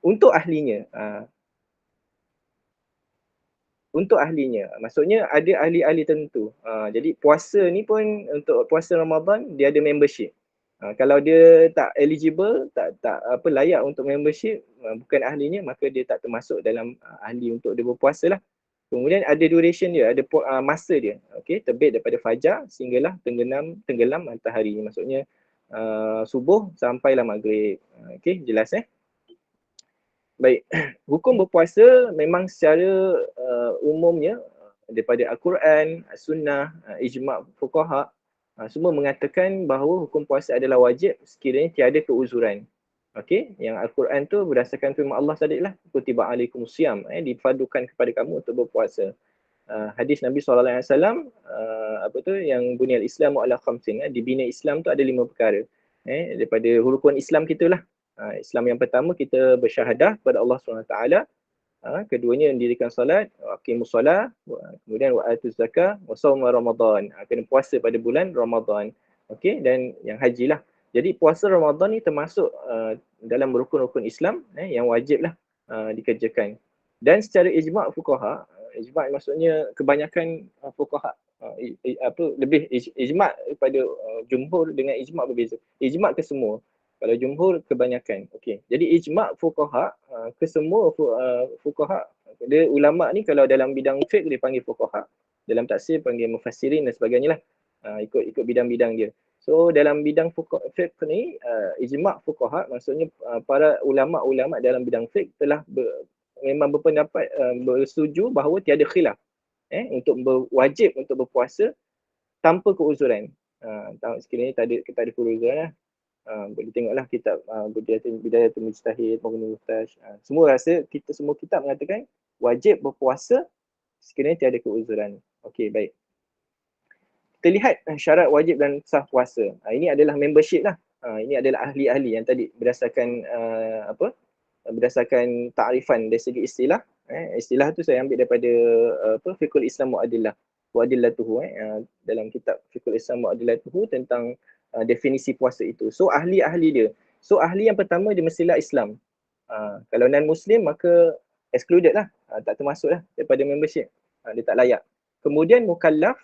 untuk ahlinya. Untuk ahlinya. Maksudnya ada ahli-ahli tertentu. Jadi puasa ni pun untuk puasa Ramadan dia ada membership. Kalau dia tak eligible, tak apa layak untuk membership, bukan ahlinya, maka dia tak termasuk dalam ahli untuk dia berpuasa lah. Kemudian ada duration dia, ada masa dia. Okey, terbit daripada fajar sehinggalah tenggelam matahari. Maksudnya subuh sampailah maghrib. Okey, jelas Baik, hukum berpuasa memang secara umumnya daripada Al-Quran, Sunnah, ijma' fuqaha, semua mengatakan bahawa hukum puasa adalah wajib sekiranya tiada keuzuran. Okey, yang Al-Quran tu berdasarkan firman Allah tadi lah, kutiba alaikumusiyam, difadukan kepada kamu untuk berpuasa. Hadis Nabi SAW, apa tu, yang bunyal Islamu ala khamsin, dibina Islam tu ada 5 perkara. Daripada rukun Islam kita lah. Islam yang pertama kita bersyahadah kepada Allah SWT. Keduanya mendirikan solat, aqimus solah, kemudian wa'atuz zakah, wa saum Ramadan. Kena puasa pada bulan Ramadan. Okey, dan yang haji lah. Jadi puasa Ramadan ni termasuk dalam rukun-rukun Islam yang wajib lah dikerjakan. Dan secara ijma' fuqaha, ijma' maksudnya kebanyakan fuqaha, lebih ijma' pada jumhur dengan ijma' berbeza. Ijma' ke semua. Kalau jumhur kebanyakan. Okey. Jadi ijma' fuqaha ke semua fuqaha, dia ulama ni kalau dalam bidang fiqh dia panggil fuqaha. Dalam tafsir panggil mufassirin dan sebagainya lah. Ikut bidang-bidang dia. So dalam bidang fiqh ni ijma' fuqaha maksudnya para ulama-ulama dalam bidang fiqh telah memang berpendapat bersetuju bahawa tiada khilaf untuk wajib untuk berpuasa tanpa keuzuran. Sekiranya kita ada keuzuran lah. Boleh tengoklah kitab Bidayatul Mujtahid, Mughni Muhtaj. Semua rasa semua kitab mengatakan wajib berpuasa sekiranya tiada keuzuran. Okey, baik. Kita lihat syarat wajib dan sah puasa. Ini adalah membership lah. Ini adalah ahli-ahli yang tadi berdasarkan berdasarkan ta'rifan dari segi istilah. Istilah tu saya ambil daripada Fiqhul Islam Mu'adillatuhu. Dalam kitab Fiqhul Islam Mu'adillatuhu tentang definisi puasa itu. So ahli-ahli dia. So ahli yang pertama dia mestilah Islam. Kalau non-Muslim maka excluded lah. Tak termasuk lah daripada membership. Dia tak layak. Kemudian mukallaf,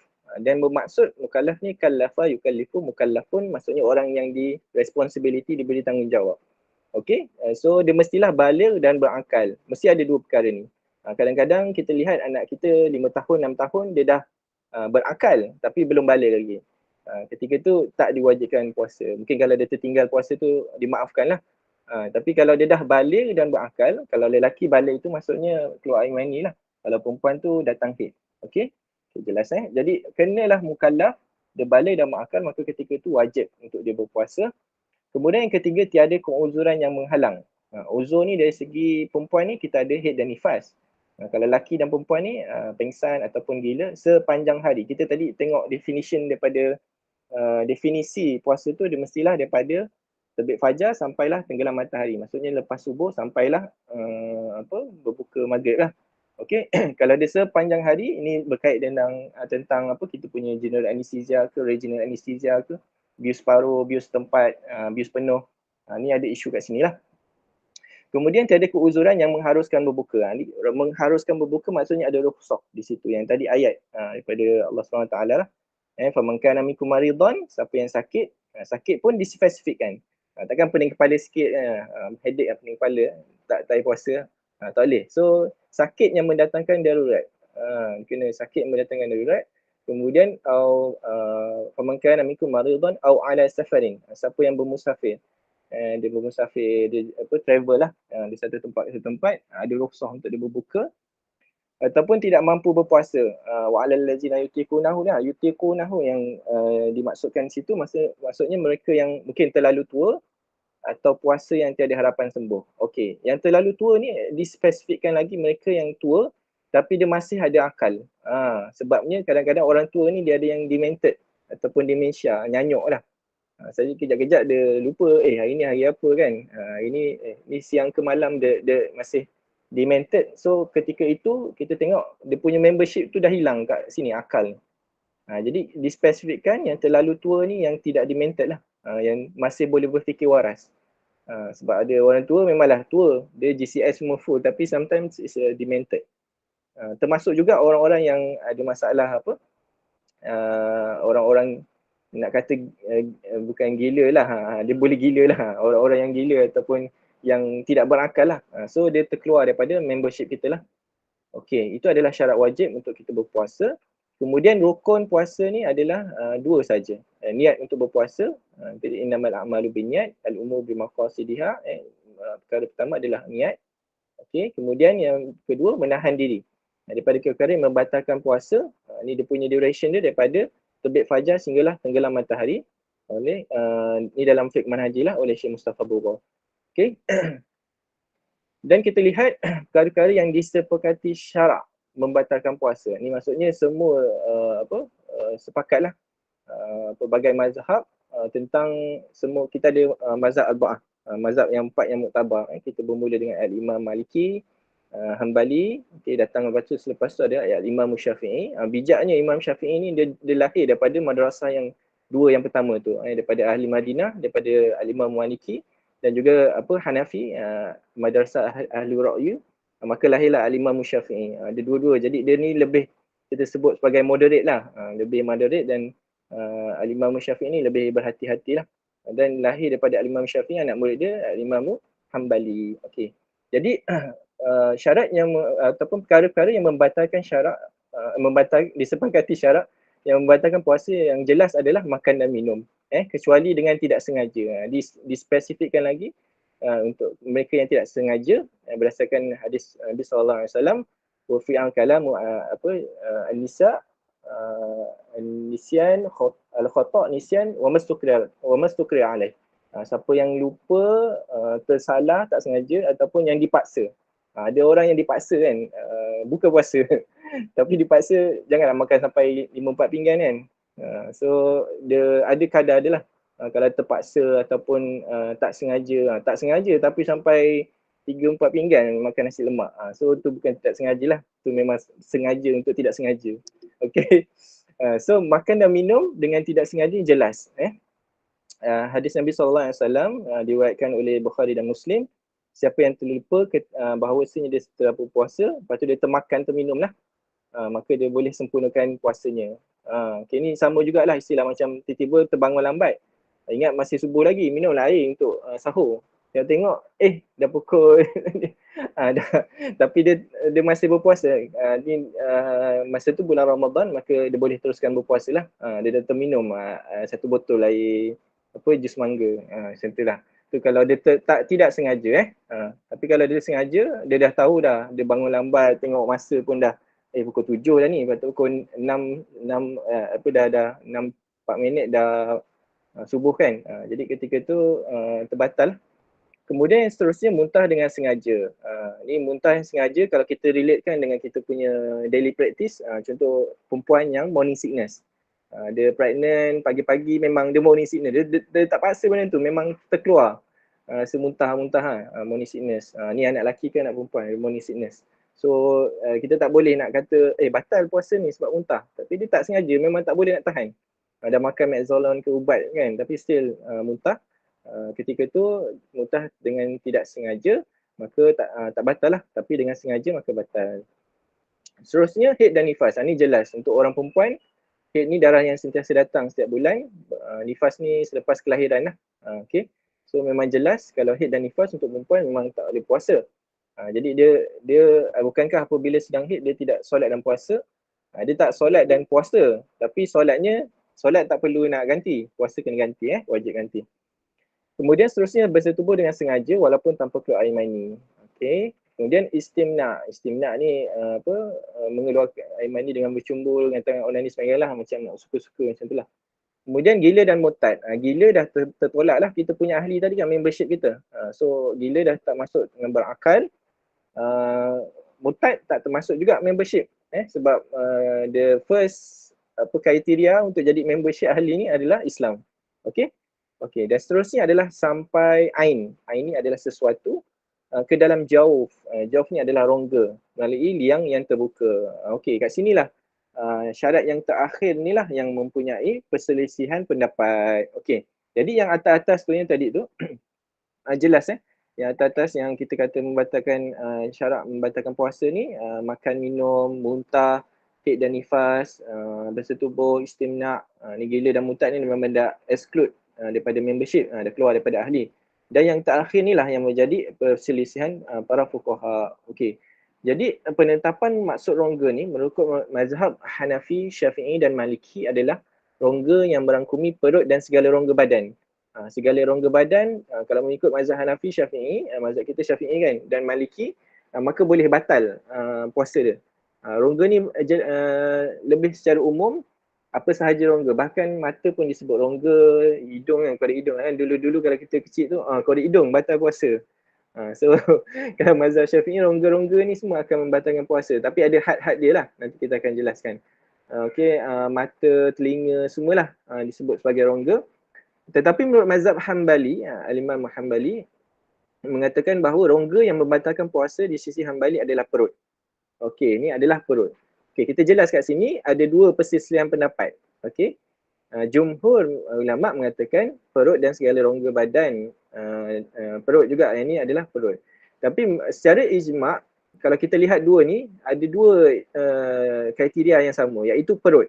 dan bermaksud mukallaf ni kallafa yukallifu, mukallafun maksudnya orang yang di responsibility, diberi tanggungjawab. Okey, so dia mestilah baligh dan berakal. Mesti ada dua perkara ni. Kadang-kadang kita lihat anak kita 5 tahun, 6 tahun dia dah berakal tapi belum baligh lagi. Ketika tu tak diwajibkan puasa. Mungkin kalau dia tertinggal puasa tu dimaafkan lah. Tapi kalau dia dah baligh dan berakal, kalau lelaki baligh itu maksudnya keluar air mani lah. Kalau perempuan tu datang haid. Okey? Jelas Jadi kenalah mukallaf, dia baligh dan berakal, maka ketika itu wajib untuk dia berpuasa. Kemudian yang ketiga, tiada keuzuran yang menghalang. Uzur ni dari segi perempuan ni kita ada haid dan nifas. Kalau lelaki dan perempuan ni pengsan ataupun gila sepanjang hari. Kita tadi tengok definition daripada definisi puasa tu dia mestilah daripada terbit fajar sampailah tenggelam matahari. Maksudnya lepas subuh sampailah berbuka maghrib lah. Okey, kalau dia sepanjang hari ini berkait tentang kita punya general anesthesia ke regional anesthesia ke, bius paruh, bius tempat, bius penuh. Ni ada isu kat sini lah. Kemudian tiada keuzuran yang mengharuskan berbuka. Mengharuskan berbuka maksudnya ada rukhsah di situ. Yang tadi ayat daripada Allah SWT lah. Faman kana minkum maridan, siapa yang sakit, sakit pun dispesifikkan. Takkan pening kepala sikit, headache pening kepala, tak payah puasa. Tak boleh. So sakit yang mendatangkan darurat. Kena sakit yang mendatangkan darurat. Kemudian faman kana minkum maridan au ala safarin. Siapa yang bermusafir. Dia bermusafir, dia travel lah di satu tempat ke satu tempat, ada rukhsah untuk dia berbuka. Ataupun tidak mampu berpuasa. Wa alal ladzina yutiqunahu lah. Yutiqunahu yang dimaksudkan situ maksudnya mereka yang mungkin terlalu tua atau puasa yang tiada harapan sembuh. Okey, yang terlalu tua ni dispesifikkan lagi mereka yang tua tapi dia masih ada akal. Sebabnya kadang-kadang orang tua ni dia ada yang demented ataupun dementia, nyanyuk lah. Saya kejap-kejap dia lupa, hari ni hari apa kan? Ini ni siang ke malam dia masih demented. So ketika itu kita tengok dia punya membership tu dah hilang kat sini, akal. Jadi dispesifikkan yang terlalu tua ni yang tidak demented lah, yang masih boleh berfikir waras. Sebab ada orang tua memanglah tua, dia GCS semua full tapi sometimes is demented. Termasuk juga orang-orang yang ada masalah apa, orang-orang nak kata bukan gila lah, dia boleh gila lah, orang-orang yang gila ataupun yang tidak berakal lah. So dia terkeluar daripada membership kita lah. Okey, itu adalah syarat wajib untuk kita berpuasa. Kemudian rukun puasa ni adalah dua saja. Niat untuk berpuasa, jadi innamal a'malu binniyat, al-umur bimaqasidiha. Perkara pertama adalah niat. Okey, kemudian yang kedua menahan diri daripada perkara yang membatalkan puasa. Ni dia punya duration dia daripada terbit fajar sehinggalah tenggelam matahari. Oleh ni dalam fiqh manhaji lah oleh Syekh Mustafa Bughaw. Okey. Dan kita lihat perkara-perkara yang disepakati syarak membatalkan puasa. Ni maksudnya semua sepakatlah pelbagai mazhab tentang semua. Kita ada mazhab arba'ah, mazhab yang empat yang muktabar. Kita bermula dengan al-Imam Maliki, Hanbali, datang lepas tu selepas tu ada al-Imam Syafi'i. Bijaknya Imam Syafi'i ni dia lahir daripada madrasah yang dua yang pertama tu, daripada ahli Madinah, daripada al-Imam Maliki dan juga Hanafi, madrasah ahli ra'yu. Maka lahirlah al-Imam Syafi'i. Dia dua-dua, jadi dia ni lebih kita sebut sebagai moderate lah, lebih moderate. Dan al-Imam Syafi'i ni lebih berhati-hati lah. Dan lahir daripada al-Imam Syafi'i, anak murid dia al-Imam Hanbali. Okey. Jadi syarat yang ataupun perkara-perkara yang membatalkan syarat, disepakati syarat yang membatalkan puasa yang jelas adalah makan dan minum, kecuali dengan tidak sengaja. Dispesifikkan lagi untuk mereka yang tidak sengaja, berdasarkan hadis Nabi sallallahu alaihi wasallam, wa fi'al kalam an-nisa nisyan al-khata' nisyan wa mastukri alaih. Siapa yang lupa, tersalah, tak sengaja ataupun yang dipaksa. Ada orang yang dipaksa kan, buka puasa tapi dipaksa janganlah makan sampai 5-4 pinggan kan. So dia ada kadar dia lah. Kalau terpaksa ataupun tak sengaja tapi sampai 3-4 pinggan makan nasi lemak. So tu bukan tak sengaja lah, tu memang sengaja untuk tidak sengaja. Okay. So makan dan minum dengan tidak sengaja jelas. Hadis Nabi SAW diriwayatkan oleh Bukhari dan Muslim. Siapa yang terlupa bahawasanya dia setelah berpuasa, lepas tu dia termakan terminum lah, maka dia boleh sempurnakan puasanya. Okay, ni sama jugalah istilah macam tiba-tiba terbangun lambat. Ingat masih subuh lagi, minumlah air untuk sahur. Dia tengok, dah pukul dah, tapi dia masih berpuasa. Masa tu bulan Ramadan, maka dia boleh teruskan berpuasa lah. Dia dah terminum 1 botol air jus mangga, macam tu lah. Tu kalau dia tidak sengaja. Tapi kalau dia sengaja, dia dah tahu dah, dia bangun lambat, tengok masa pun dah pukul 7 dah ni, lepas tu pukul 6 dah 4 minit dah subuh kan. Jadi ketika tu terbatal. Kemudian yang seterusnya muntah dengan sengaja. Ni muntah yang sengaja kalau kita relatekan dengan kita punya daily practice, contoh perempuan yang morning sickness. Dia pregnant, pagi-pagi memang dia morning sickness. Dia tak paksa benda tu, memang terkeluar semuntah-muntah morning sickness. Ni anak lelaki ke anak perempuan, morning sickness. So kita tak boleh nak kata batal puasa ni sebab muntah. Tapi dia tak sengaja, memang tak boleh nak tahan. Dah makan Maxolon ke ubat kan, tapi still muntah. Ketika tu muntah dengan tidak sengaja, maka tak batal lah. Tapi dengan sengaja maka batal. Seterusnya haid dan nifas. Ni jelas untuk orang perempuan. Haid ni darah yang sentiasa datang setiap bulan. Nifas ni selepas kelahiran lah. Okay. So memang jelas kalau haid dan nifas untuk perempuan memang tak boleh puasa. Jadi dia bukankah apabila sedang haid dia tidak solat dan puasa? Dia tak solat dan puasa, tapi solat tak perlu nak ganti. Puasa kena ganti, wajib ganti. Kemudian seterusnya bersetubuh dengan sengaja walaupun tanpa keluar air mani. Okay. Kemudian istimna. Istimna ni mengeluarkan air mani dengan bercumbul dengan tangan onanis lah, macam nak suka-suka macam tu lah. Kemudian gila dan murtad. Gila dah tertolak lah kita punya ahli tadi kan, membership kita. So gila dah tak masuk dengan berakal. Murtad tak termasuk juga membership. Sebab the first kriteria untuk jadi membership ahli ni adalah Islam. Okay. Okay, dan seterusnya adalah sampai ain. Ain ni adalah sesuatu ke dalam jauf. Jauf ni adalah rongga melalui liang yang terbuka. Okey, kat sinilah syarat yang terakhir ni lah yang mempunyai perselisihan pendapat. Okey, jadi yang atas-atas tu yang tadi tu jelas yang atas yang kita kata membatalkan syarat membatalkan puasa ni, makan minum, muntah, haid dan nifas, bersetubuh, istimna, ni gila dan muntah ni memang dah exclude daripada membership, dah keluar daripada ahli. Dan yang terakhir ni lah yang menjadi perselisihan para fuqaha. Okey. Jadi penetapan maksud rongga ni menurut mazhab Hanafi, Syafi'i dan Maliki adalah rongga yang merangkumi perut dan segala rongga badan. Segala rongga badan, kalau mengikut mazhab Hanafi, Syafi'i, mazhab kita Syafi'i kan, dan Maliki, maka boleh batal puasa dia. Rongga ni lebih secara umum, apa sahaja rongga, bahkan mata pun disebut rongga, hidung kan, korek hidung kan, dulu-dulu kalau kita kecil tu, korek hidung batal puasa. So kalau mazhab Syafi'i, rongga-rongga ni semua akan membatalkan puasa, tapi ada had-had dia lah, nanti kita akan jelaskan. Okey, mata, telinga, semualah disebut sebagai rongga. Tetapi menurut mazhab Hambali, Al-Imam Hambali mengatakan bahawa rongga yang membatalkan puasa di sisi Hambali adalah perut. Okey, ini adalah perut. Okey, kita jelas kat sini ada dua perselisihan pendapat. Okey. Jumhur ulama mengatakan perut dan segala rongga badan, perut juga, yang ini adalah perut. Tapi secara ijma', kalau kita lihat dua ni, ada dua kriteria yang sama, iaitu perut.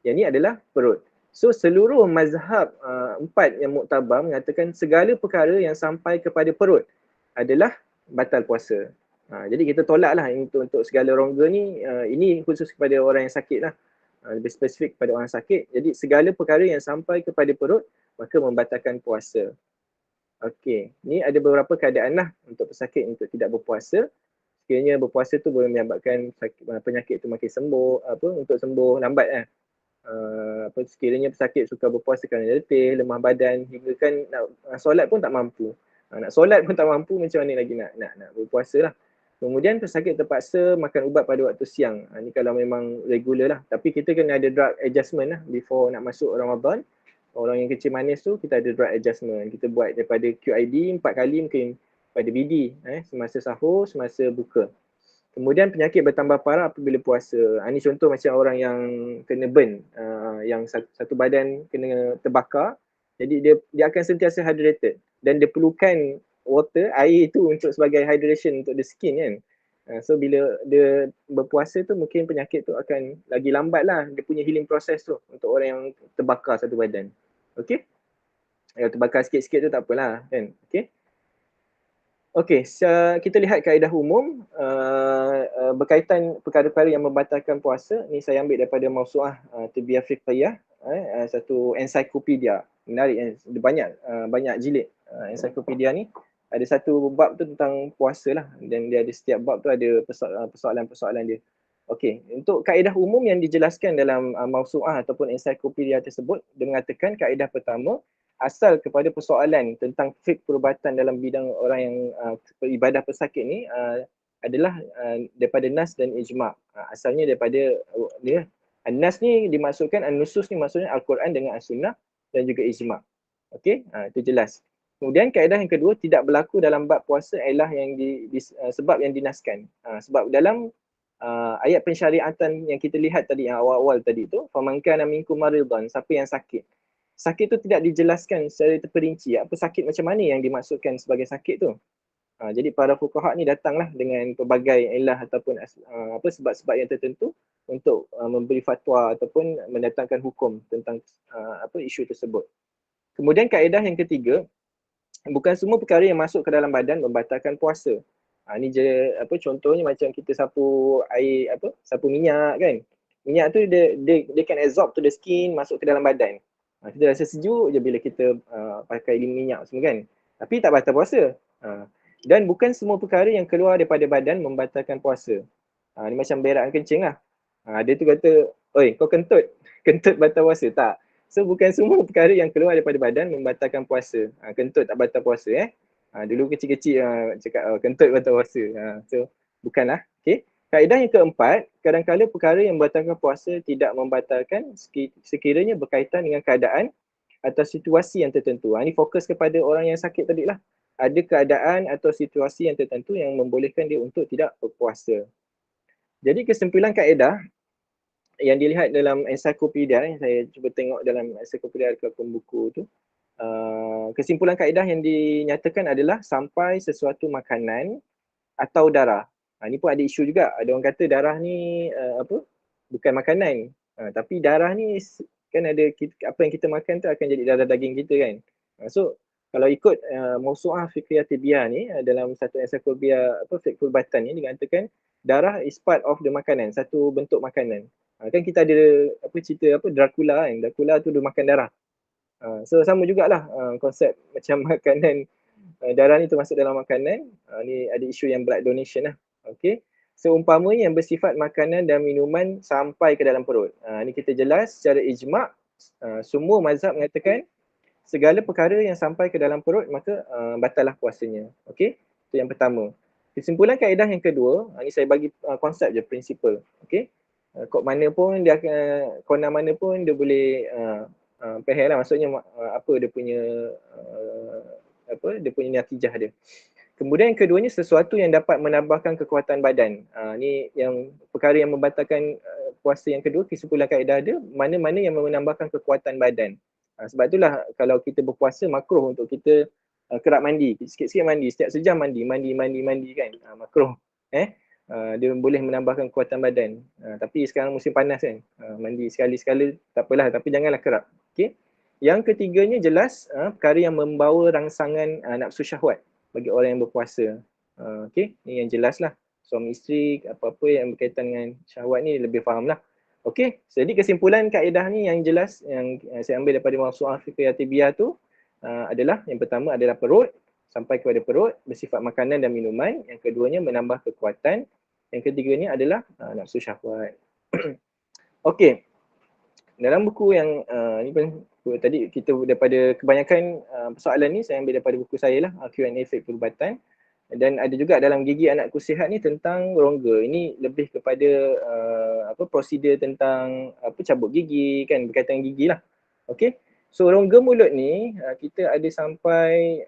Yang ini adalah perut. So seluruh mazhab empat yang muktabar mengatakan segala perkara yang sampai kepada perut adalah batal puasa. Jadi kita tolaklah untuk segala rongga ni, ini khusus kepada orang yang sakit lah. Lebih spesifik kepada orang sakit. Jadi segala perkara yang sampai kepada perut maka membatalkan puasa. Okey, ni ada beberapa keadaan lah untuk pesakit untuk tidak berpuasa. Sekiranya berpuasa tu boleh menyebabkan penyakit tu makin sembuh, untuk sembuh lambat kan. Sekiranya pesakit suka berpuasa kerana letih, lemah badan, hingga kan nak solat pun tak mampu. Nak solat pun tak mampu, macam mana lagi nak berpuasa lah. Kemudian pesakit terpaksa makan ubat pada waktu siang. Ni kalau memang regular lah. Tapi kita kena ada drug adjustment lah before nak masuk Ramadan. Orang yang kecil manis tu kita ada drug adjustment. Kita buat daripada QID 4 kali mungkin pada BD, semasa sahur, semasa buka. Kemudian penyakit bertambah parah apabila puasa. Ini contoh macam orang yang kena burn, yang satu badan kena terbakar. Jadi dia akan sentiasa hydrated dan dia perlukan water, air itu untuk sebagai hydration untuk the skin kan. So bila dia berpuasa tu mungkin penyakit tu akan lagi lambat lah dia punya healing process tu untuk orang yang terbakar satu badan. Okay? Kalau terbakar sikit-sikit tu tak apalah kan. Okay? Okey, kita lihat kaedah umum berkaitan perkara-perkara yang membatalkan puasa. Ni saya ambil daripada Mawsu'ah Tibiah Fiqhiyah, satu ensiklopedia. Menarik, banyak jilid ensiklopedia ni. Ada satu bab tu tentang puasa lah, dan dia ada setiap bab tu ada persoalan-persoalan dia. Okey, untuk kaedah umum yang dijelaskan dalam Mawsu'ah ataupun ensiklopedia tersebut, dia mengatakan kaedah pertama, asal kepada persoalan tentang fiqh perubatan dalam bidang orang yang beribadah pesakit ni adalah daripada nas dan ijma'. Asalnya daripada dia. An-nas ni dimaksudkan, an-nusus ni maksudnya Al-Quran dengan As-Sunnah dan juga ijma'. Okey, itu jelas. Kemudian kaedah yang kedua, tidak berlaku dalam bab puasa ialah yang sebab yang dinaskan. Sebab dalam ayat pensyariatan yang kita lihat tadi, yang awal-awal tadi tu, faman kana minkum maridan, siapa yang sakit. Sakit tu tidak dijelaskan secara terperinci apa sakit macam mana yang dimaksudkan sebagai sakit tu. Jadi para fuqaha ni datanglah dengan pelbagai ilah ataupun sebab-sebab yang tertentu untuk memberi fatwa ataupun mendatangkan hukum tentang isu tersebut. Kemudian kaedah yang ketiga, bukan semua perkara yang masuk ke dalam badan membatalkan puasa. Ni je contohnya macam kita sapu air sapu minyak kan. Minyak tu dia can absorb to the skin, masuk ke dalam badan. Kita rasa sejuk je bila kita pakai minyak semua kan. Tapi tak batal puasa. Dan bukan semua perkara yang keluar daripada badan membatalkan puasa. Ni macam berak kencing lah. Dia tu kata, oi kau kentut, kentut batal puasa. Tak. So bukan semua perkara yang keluar daripada badan membatalkan puasa. Kentut tak batal puasa dulu kecil-kecil cakap kentut batal puasa. So bukanlah. Okay. Kaedah yang keempat, kadang-kadang perkara yang membatalkan puasa tidak membatalkan sekiranya berkaitan dengan keadaan atau situasi yang tertentu. Ini fokus kepada orang yang sakit tadi lah. Ada keadaan atau situasi yang tertentu yang membolehkan dia untuk tidak berpuasa. Jadi kesimpulan kaedah yang dilihat dalam ensiklopedia, saya cuba tengok dalam ensiklopedia ataupun buku tu. kesimpulan kaedah yang dinyatakan adalah sampai sesuatu makanan atau darah. Ni pun ada isu juga. Ada orang kata darah ni bukan makanan. Tapi darah ni kan ada apa yang kita makan tu akan jadi darah daging kita kan. So kalau ikut Mausu'ah Fiqhiyah Tibiah ni dalam satu ensiklopedia Fiqhul Batan ni dikatakan darah is part of the makanan, satu bentuk makanan. Kan kita ada cerita Dracula kan. Dracula tu dia makan darah. So sama jugalah konsep macam makanan, darah ni termasuk dalam makanan. Ni ada isu yang blood donation lah. Okay. Seumpamanya yang bersifat makanan dan minuman sampai ke dalam perut. Ni kita jelas secara ijma' semua mazhab mengatakan segala perkara yang sampai ke dalam perut maka batallah puasanya. Okay. Itu yang pertama. Kesimpulan kaedah yang kedua, ni saya bagi konsep je, prinsipal. Okay. Kod mana pun dia kona mana pun dia boleh pehel lah, maksudnya apa dia punya dia punya natijah dia. Kemudian yang keduanya sesuatu yang dapat menambahkan kekuatan badan. Ni yang perkara yang membatalkan puasa yang kedua, kesimpulan kaedah dia mana-mana yang menambahkan kekuatan badan. Sebab itulah kalau kita berpuasa makruh untuk kita kerap mandi, sikit-sikit mandi, setiap sejam mandi kan, makruh. Dia boleh menambahkan kekuatan badan. Tapi sekarang musim panas kan, mandi sekali-sekala tak apalah, tapi janganlah kerap. Okay. Yang ketiganya jelas perkara yang membawa rangsangan nafsu syahwat bagi orang yang berpuasa. Okay, ni yang jelas lah. Suami isteri, apa-apa yang berkaitan dengan syahwat ni lebih faham lah. Okay, jadi kesimpulan kaedah ni yang jelas yang saya ambil daripada Mausu'ah Fiqhiyah Tibiah tu adalah yang pertama adalah perut, sampai kepada perut, bersifat makanan dan minuman. Yang keduanya menambah kekuatan. Yang ketiganya adalah nafsu syahwat. Okay, dalam buku yang ni pun tadi kita daripada kebanyakan persoalan ni saya ambil daripada buku saya lah, Q&A Fiqhul Batan. Dan ada juga dalam Gigi Anakku Sihat ni tentang rongga. Ini lebih kepada prosedur tentang cabut gigi kan, berkaitan gigi lah. Okay. So rongga mulut ni kita ada sampai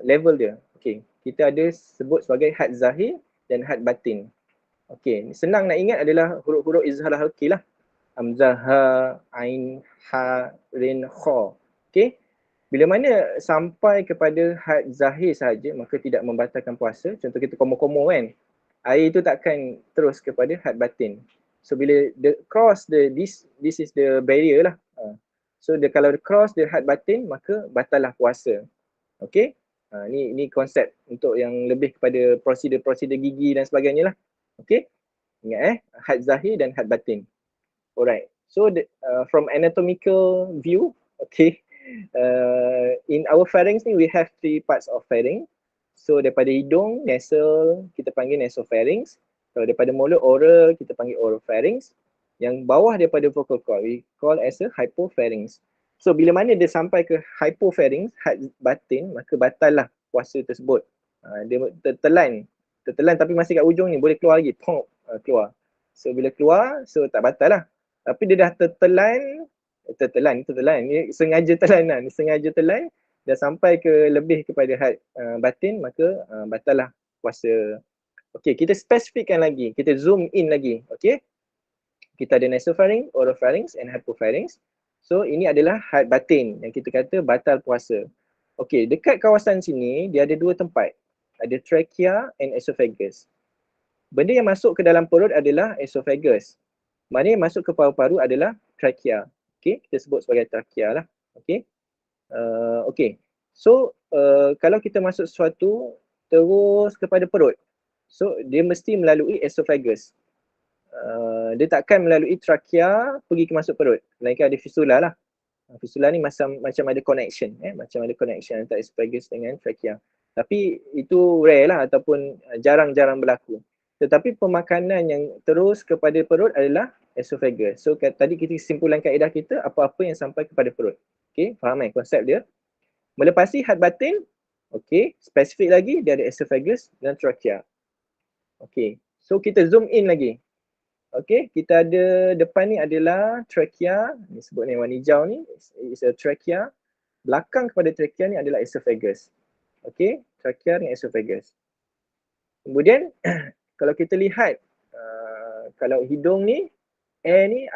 level dia. Okay. Kita ada sebut sebagai had zahir dan had batin. Okay. Senang nak ingat adalah huruf-huruf izhar halqi lah. Hamzah, ha, ain, ha, rin, kha. Okay. Bila mana sampai kepada had zahir sahaja maka tidak membatalkan puasa. Contoh kita komo-komo kan. Air tu takkan terus kepada had batin. So bila cross this is the barrier lah. So kalau cross the had batin maka batallah puasa. Okay. Ni konsep untuk yang lebih kepada prosedur-prosedur gigi dan sebagainya lah. Okay. Ingat had zahir dan had batin. Alright. So from anatomical view, okay. In our pharynx ni we have 3 parts of pharynx. So daripada hidung, nasal, kita panggil nasopharynx. Kalau daripada mulut, oral, kita panggil oropharynx. Yang bawah daripada vocal cord, we call as a hypopharynx. So bila mana dia sampai ke hypopharynx, had batin, maka batal lah puasa tersebut. Dia tertelan tapi masih kat ujung ni, boleh keluar lagi, keluar. So bila keluar, so tak batal lah. Tapi dia dah tertelan, ni sengaja telan dah sampai ke lebih kepada had batin, maka batal lah puasa. Okey, kita spesifikkan lagi, kita zoom in lagi. Okey, kita ada nasopharynx, oropharynx and hypopharynx. So ini adalah had batin yang kita kata batal puasa. Okey, dekat kawasan sini dia ada 2 tempat, ada trachea and esophagus. Benda yang masuk ke dalam perut adalah esophagus. Mana yang masuk ke paru-paru adalah trachea. Okay, kita sebut sebagai trachea lah. Okay. Okay. So, kalau kita masuk sesuatu terus kepada perut, so dia mesti melalui esophagus. Dia takkan melalui trachea pergi ke masuk perut. Melainkan ada fistula lah. Fistula ni macam ada connection. Macam ada connection antara esophagus dengan trachea. Tapi itu rare lah ataupun jarang-jarang berlaku. Tetapi pemakanan yang terus kepada perut adalah esophagus. So tadi kita kesimpulan kaedah kita apa-apa yang sampai kepada perut. Okay, faham konsep dia? Melepasi had batin, okay, spesifik lagi dia ada esophagus dan trachea. Okay, so kita zoom in lagi. Okay, kita ada depan ni adalah trachea, ni sebut ni warna hijau ni, is a trachea. Belakang kepada trachea ni adalah esophagus. Okay, trachea dengan esophagus. Kemudian kalau kita lihat, kalau hidung ni, air ni,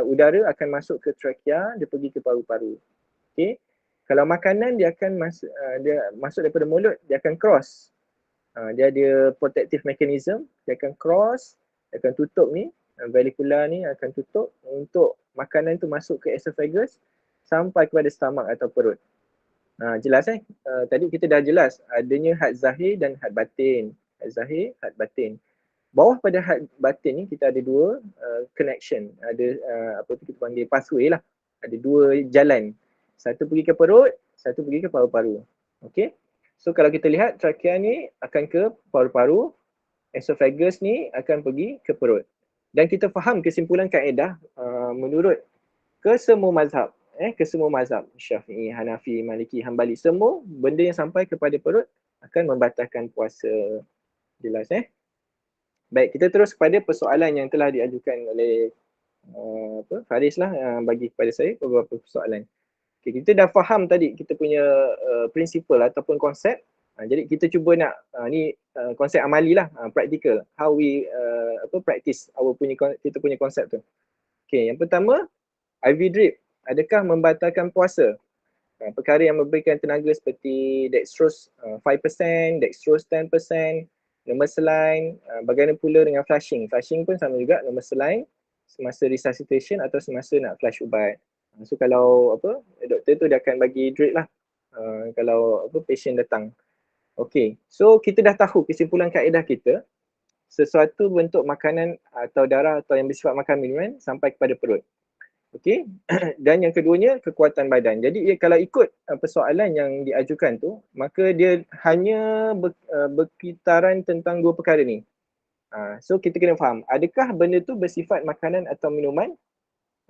udara akan masuk ke trachea, dia pergi ke paru-paru. Okay. Kalau makanan dia akan masuk daripada mulut, dia akan cross. Dia ada protective mechanism, dia akan cross, dia akan tutup ni, valvula ni akan tutup untuk makanan tu masuk ke esophagus sampai kepada stomach atau perut. Jelas tadi kita dah jelas adanya had zahir dan had batin. Had zahir, had batin. Bawah pada had batin ni kita ada dua connection. Ada apa tu kita panggil pathway lah. Ada dua jalan. Satu pergi ke perut, satu pergi ke paru-paru. Okay. So kalau kita lihat trachea ni akan ke paru-paru, esophagus ni akan pergi ke perut. Dan kita faham kesimpulan kaedah menurut ke semua mazhab. Ke semua mazhab, Syafi'i, Hanafi, Maliki, Hambali, semua benda yang sampai kepada perut akan membatalkan puasa. Jelas Baik, kita terus kepada persoalan yang telah diajukan oleh Faris lah bagi kepada saya beberapa persoalan. Okay, kita dah faham tadi kita punya prinsipal ataupun konsep. Jadi kita cuba nak ni konsep amali lah, practical. How we practice kita punya konsep tu. Okay, yang pertama, IV drip. Adakah membatalkan puasa? Perkara yang memberikan tenaga seperti dextrose 5%, dextrose 10%, normal saline, bagaimana pula dengan flushing. Flushing pun sama juga, normal saline semasa resuscitation atau semasa nak flush ubat. So kalau doktor tu dia akan bagi drip lah kalau patient datang. Okay, so kita dah tahu kesimpulan kaedah kita, sesuatu bentuk makanan atau darah atau yang bersifat makan minuman sampai kepada perut. Okay, dan yang keduanya kekuatan badan. Jadi kalau ikut persoalan yang diajukan tu, maka dia hanya berkitaran tentang dua perkara ni. So kita kena faham, adakah benda tu bersifat makanan atau minuman?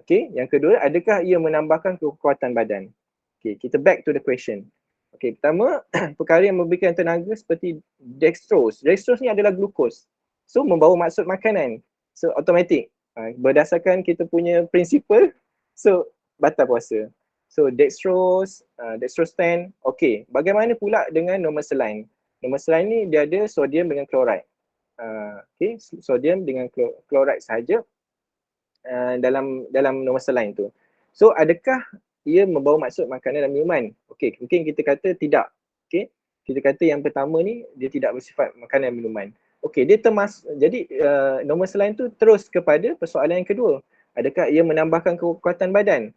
Okay, yang kedua, adakah ia menambahkan kekuatan badan? Okay, kita back to the question. Okay, pertama, perkara yang memberikan tenaga seperti dextrose. Dextrose ni adalah glukos. So membawa maksud makanan. So automatic. Berdasarkan kita punya prinsipal, so batal puasa. So dextrose 10, okay. Bagaimana pula dengan normal saline? Normal saline ni dia ada sodium dengan chloride. Okay, sodium dengan chloride sahaja dalam normal saline tu. So adakah ia membawa maksud makanan dan minuman? Okay, mungkin kita kata tidak. Okay, kita kata yang pertama ni dia tidak bersifat makanan dan minuman. Okey, dia jadi normal saline tu terus kepada persoalan yang kedua. Adakah ia menambahkan kekuatan badan?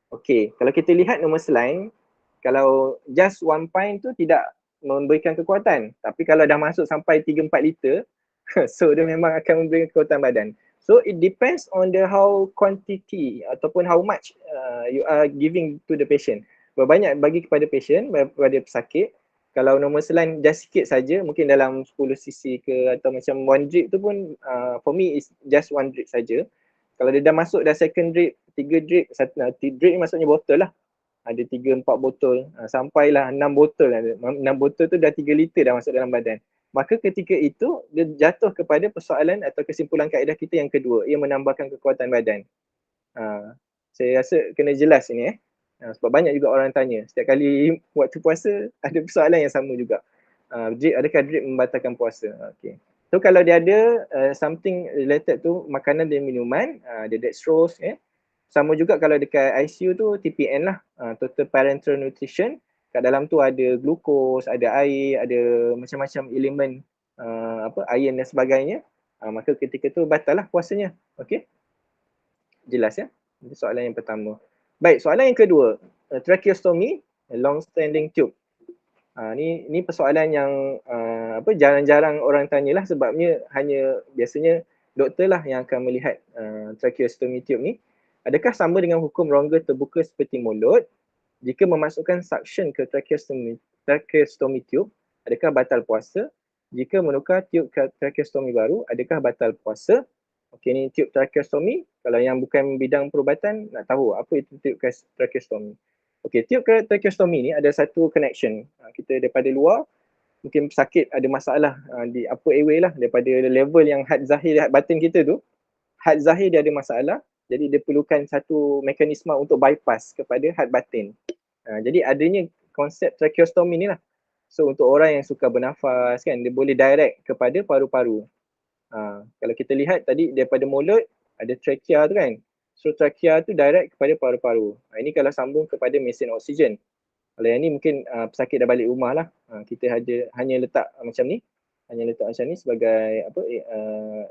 Okey, kalau kita lihat normal saline, kalau just 1 pint tu tidak memberikan kekuatan. Tapi kalau dah masuk sampai 3-4 liter, so dia memang akan memberikan kekuatan badan. So it depends on the how quantity ataupun how much you are giving to the patient. Berapa banyak bagi kepada patient, kepada pesakit. Kalau normal saline just sikit saja, mungkin dalam 10 cc ke atau macam 1 drip tu pun for me is just 1 drip saja. Kalau dia dah masuk dah second drip, 3 drip, drip ni maksudnya botol lah. Ada 3-4 botol, sampailah 6 botol. 6 botol tu dah 3 liter dah masuk dalam badan. Maka ketika itu dia jatuh kepada persoalan atau kesimpulan kaedah kita yang kedua, ia menambahkan kekuatan badan. Saya rasa kena jelas ini sebab banyak juga orang tanya setiap kali waktu puasa ada persoalan yang sama juga. Adakah drip membatalkan puasa? Okay. So kalau dia ada something related to makanan dan minuman, ada dextrose sama juga kalau dekat ICU tu TPN lah, total parenteral nutrition. Kat dalam tu ada glukos, ada air, ada macam-macam elemen iron dan sebagainya. Maka ketika tu batal lah puasanya. Okay, jelas Itu soalan yang pertama. Baik, soalan yang kedua, tracheostomy, long standing tube. Ni persoalan yang jarang-jarang orang tanyalah sebabnya hanya biasanya doktor lah yang akan melihat tracheostomy tube ni. Adakah sama dengan hukum rongga terbuka seperti mulut? Jika memasukkan suction ke tracheostomy tube, adakah batal puasa? Jika menukar tube tracheostomy baru, adakah batal puasa? Okey, ni tube tracheostomy. Kalau yang bukan bidang perubatan, nak tahu apa itu tube tracheostomy. Okey, tube tracheostomy ni ada satu connection. Kita daripada luar, mungkin pesakit ada masalah di upper airway lah, daripada level yang had zahir, had batin kita tu. Had zahir dia ada masalah, jadi dia perlukan satu mekanisme untuk bypass kepada had batin. Jadi adanya konsep tracheostomy ni lah. So untuk orang yang suka bernafas kan, dia boleh direct kepada paru-paru. Kalau kita lihat tadi daripada mulut ada trachea tu kan. So trachea tu direct kepada paru-paru. Ini kalau sambung kepada mesin oksigen. Kalau yang ni mungkin pesakit dah balik rumah lah. Kita hanya letak macam ni. Hanya letak macam ni sebagai apa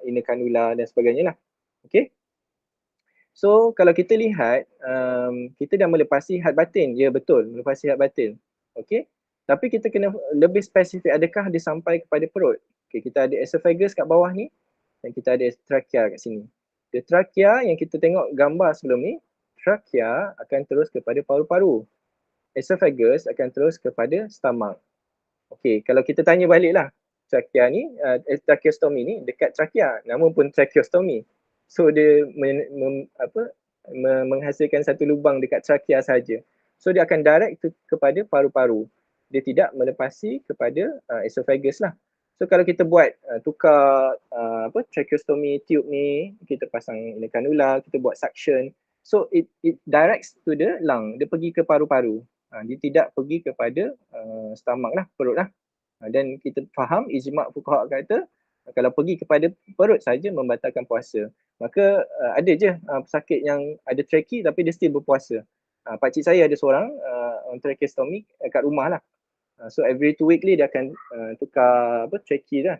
inner cannula dan sebagainya lah. Okay. So kalau kita lihat kita dah melepasi had batin. Ya betul, melepasi had batin. Okay. Tapi kita kena lebih spesifik, adakah dia sampai kepada perut? Okay, kita ada esophagus kat bawah ni dan kita ada trachea kat sini. The trachea yang kita tengok gambar sebelum ni, trachea akan terus kepada paru-paru. Esophagus akan terus kepada stomach. Okey, kalau kita tanya baliklah, trachea ni, tracheostomy ni dekat trachea, nama pun tracheostomy. So dia menghasilkan satu lubang dekat trachea saja. So dia akan direct kepada paru-paru. Dia tidak melepasi kepada esophagus lah. So kalau kita buat tukar tracheostomy tube ni, kita pasang inner cannula, kita buat suction. So it directs to the lung, dia pergi ke paru-paru. Dia tidak pergi kepada stomach lah, perut lah. Dan kita faham ijma' fuqaha kata kalau pergi kepada perut saja membatalkan puasa. Maka ada je pesakit yang ada trachea tapi dia still berpuasa. Pakcik saya ada seorang on tracheostomy kat rumah lah. So every 2 weekly dia akan tukar trachea lah.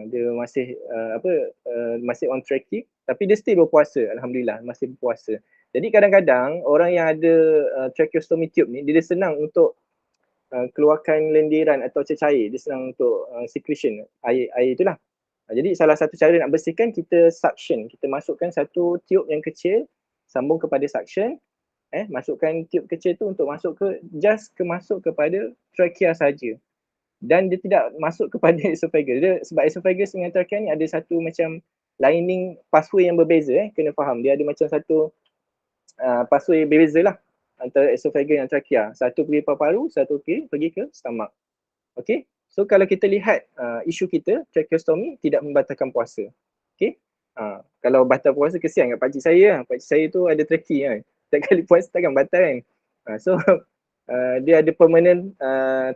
Dia masih masih on trachea tapi dia still berpuasa, alhamdulillah masih berpuasa. Jadi kadang-kadang orang yang ada tracheostomy tube ni dia senang untuk keluarkan lendiran atau cecair, dia senang untuk secretion air itulah. Jadi salah satu cara nak bersihkan, kita suction, kita masukkan satu tube yang kecil sambung kepada suction, masukkan tube kecil tu untuk masuk masuk kepada trachea saja. Dan dia tidak masuk kepada esophagus. Dia, sebab esophagus dengan trachea ni ada satu macam lining pathway yang berbeza, kena faham. Dia ada macam satu pathway berbeza lah antara esophagus dan trachea. Satu pergi paru-paru, satu pergi ke stomach. Okay. So kalau kita lihat isu kita, tracheostomy tidak membatalkan puasa. Okay. Kalau batal puasa kesian kat pakcik saya. Pakcik saya tu ada trachea kan. Setiap kali puasa takkan batal kan. So dia ada permanent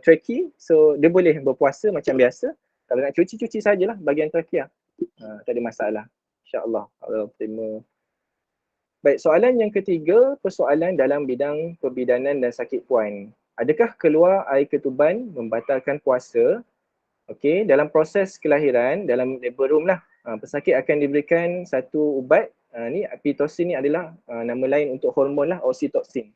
trachea. So dia boleh berpuasa macam biasa. Kalau nak cuci sajalah bahagian trachea. Tak ada masalah. InsyaAllah. Allah terima. Baik, soalan yang ketiga, persoalan dalam bidang perbidanan dan sakit puan. Adakah keluar air ketuban membatalkan puasa? Okey, dalam proses kelahiran, dalam labor room lah, pesakit akan diberikan satu ubat. Ni pitocin ni adalah nama lain untuk hormon lah, oxytocin.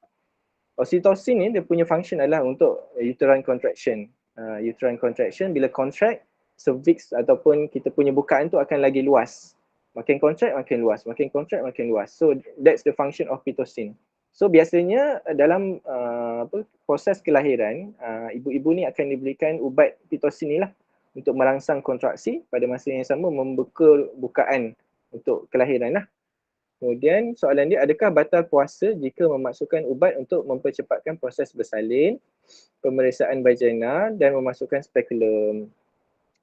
Oxytocin ni dia punya function adalah untuk uterine contraction. Uterine contraction, bila contract, cervix ataupun kita punya bukaan tu akan lagi luas. Makin contract makin luas, makin contract makin luas. So that's the function of pitocin. So biasanya dalam proses kelahiran, ibu-ibu ni akan diberikan ubat pitocin ni lah untuk merangsang kontraksi, pada masa yang sama membekal bukaan untuk kelahiran lah. Kemudian soalan dia, adakah batal puasa jika memasukkan ubat untuk mempercepatkan proses bersalin, pemeriksaan vagina dan memasukkan speculum?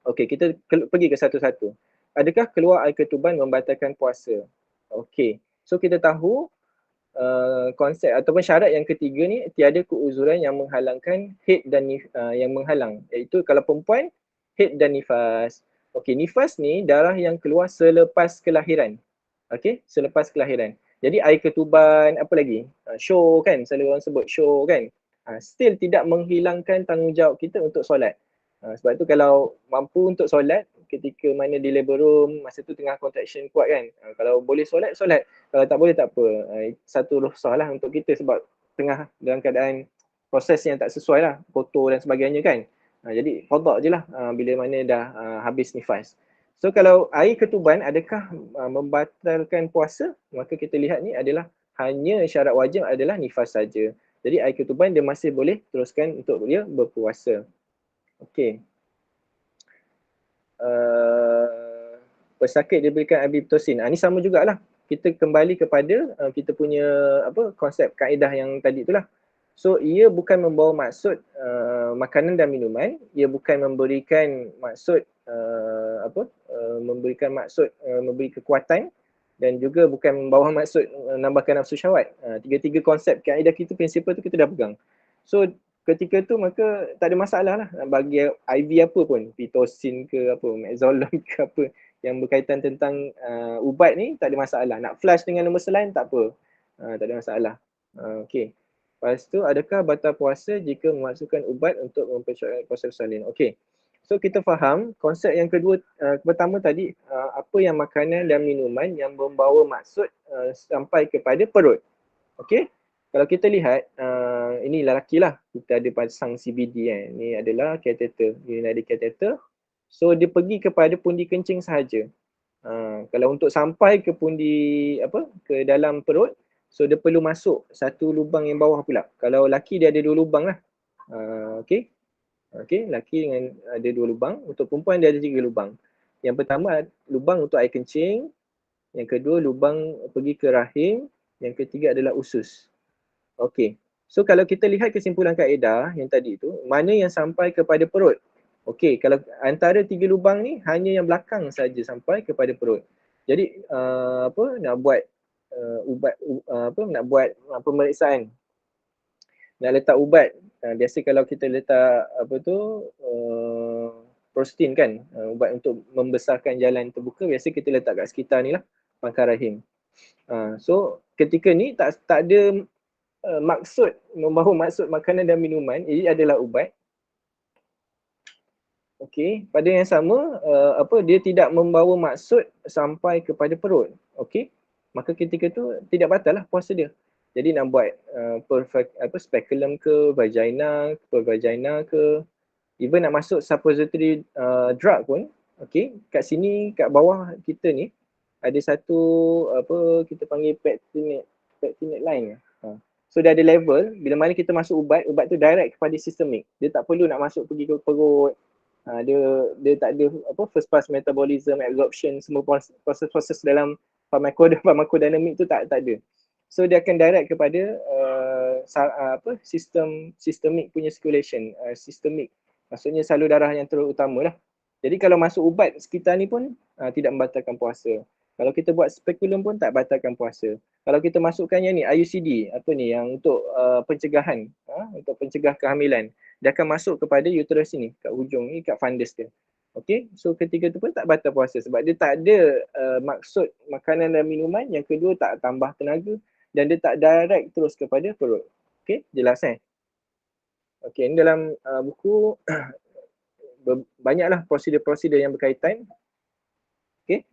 Okey, kita pergi ke satu-satu. Adakah keluar air ketuban membatalkan puasa? Okey, so kita tahu konsep ataupun syarat yang ketiga ni, tiada keuzuran yang menghalangkan haid dan yang menghalang, iaitu kalau perempuan haid dan nifas. Okey, nifas ni darah yang keluar selepas kelahiran. Okey, selepas kelahiran. Jadi air ketuban, apa lagi? Show kan, selalu orang sebut show kan. Still tidak menghilangkan tanggungjawab kita untuk solat. Sebab tu kalau mampu untuk solat ketika mana di labor room, masa tu tengah contraction kuat kan. Kalau boleh solat, solat. Kalau tak boleh tak apa. Satu rukhsah lah untuk kita sebab tengah dalam keadaan proses yang tak sesuai lah, kotor dan sebagainya kan. Jadi qada je lah bila mana dah habis nifas. So kalau air ketuban adakah membatalkan puasa? Maka kita lihat ni adalah hanya syarat wajib adalah nifas saja. Jadi air ketuban dia masih boleh teruskan untuk dia berpuasa. Okey. Pesakit diberikan ibuprofen. Ini sama jugalah. Kita kembali kepada kita punya konsep kaedah yang tadi itulah. So ia bukan membawa maksud makanan dan minuman, ia bukan memberikan maksud memberi kekuatan dan juga bukan membawa maksud menambahkan nafsu syahwat. Tiga-tiga konsep kaedah kita, prinsipal tu kita dah pegang. So ketika tu maka tak ada masalah lah bagi IV apa pun, pitocin ke apa, Maxolon ke apa yang berkaitan tentang ubat ni, tak ada masalah. Nak flush dengan nombor selain tak apa, tak ada masalah. Okay. Lepas tu, adakah batal puasa jika memasukkan ubat untuk mempercepat puasa salin? Okey. So kita faham konsep yang kedua, pertama tadi, apa yang makanan dan minuman yang membawa maksud sampai kepada perut. Okey. Kalau kita lihat, ini lelaki lah, kita ada pasang CBD kan. Ni adalah catheter, urinary catheter. So dia pergi kepada pundi kencing sahaja. Kalau untuk sampai ke pundi ke dalam perut, so dia perlu masuk satu lubang yang bawah pula. Kalau lelaki dia ada 2 lubang lah. Okey. Okey, lelaki dengan ada 2 lubang, untuk perempuan dia ada 3 lubang. Yang pertama lubang untuk air kencing, yang kedua lubang pergi ke rahim, yang ketiga adalah usus. Okey. So kalau kita lihat kesimpulan kaedah yang tadi tu, mana yang sampai kepada perut? Okey, kalau antara 3 lubang ni hanya yang belakang saja sampai kepada perut. Jadi nak buat ubat nak buat pemeriksaan. Nak letak ubat. Biasa kalau kita letak prostin kan, ubat untuk membesarkan jalan terbuka, biasa kita letak kat sekitar ni lah, pangkal rahim. So ketika ni tak ada maksud, membawa maksud makanan dan minuman, ini adalah ubat. Okey, pada yang sama dia tidak membawa maksud sampai kepada perut. Okey, maka ketika tu tidak batal lah puasa dia. Jadi nak buat speculum ke vagina ke, even nak masuk suppository drug pun, okey, kat sini kat bawah kita ni ada satu kita panggil pectinate line. So dia ada level, bila mana kita masuk ubat tu direct kepada sistemik. Dia tak perlu nak masuk pergi ke perut. Dia tak ada first pass metabolism, absorption, semua proses-proses dalam pharmacodynamic tu tak ada. So dia akan direct kepada systemic punya circulation, systemic. Maksudnya salur darah yang terutama lah. Jadi kalau masuk ubat sekitar ni pun tidak membatalkan puasa. Kalau kita buat speculum pun tak batalkan puasa. Kalau kita masukkan yang ni, IUCD, yang untuk pencegahan, untuk pencegah kehamilan, dia akan masuk kepada uterus ni, kat hujung ni, kat fundus dia. Okey, so ketika tu pun tak batal puasa sebab dia tak ada maksud makanan dan minuman, yang kedua tak tambah tenaga dan dia tak direct terus kepada perut. Okey, jelas Okey, ini dalam buku banyaklah prosedur-prosedur yang berkaitan. Okey.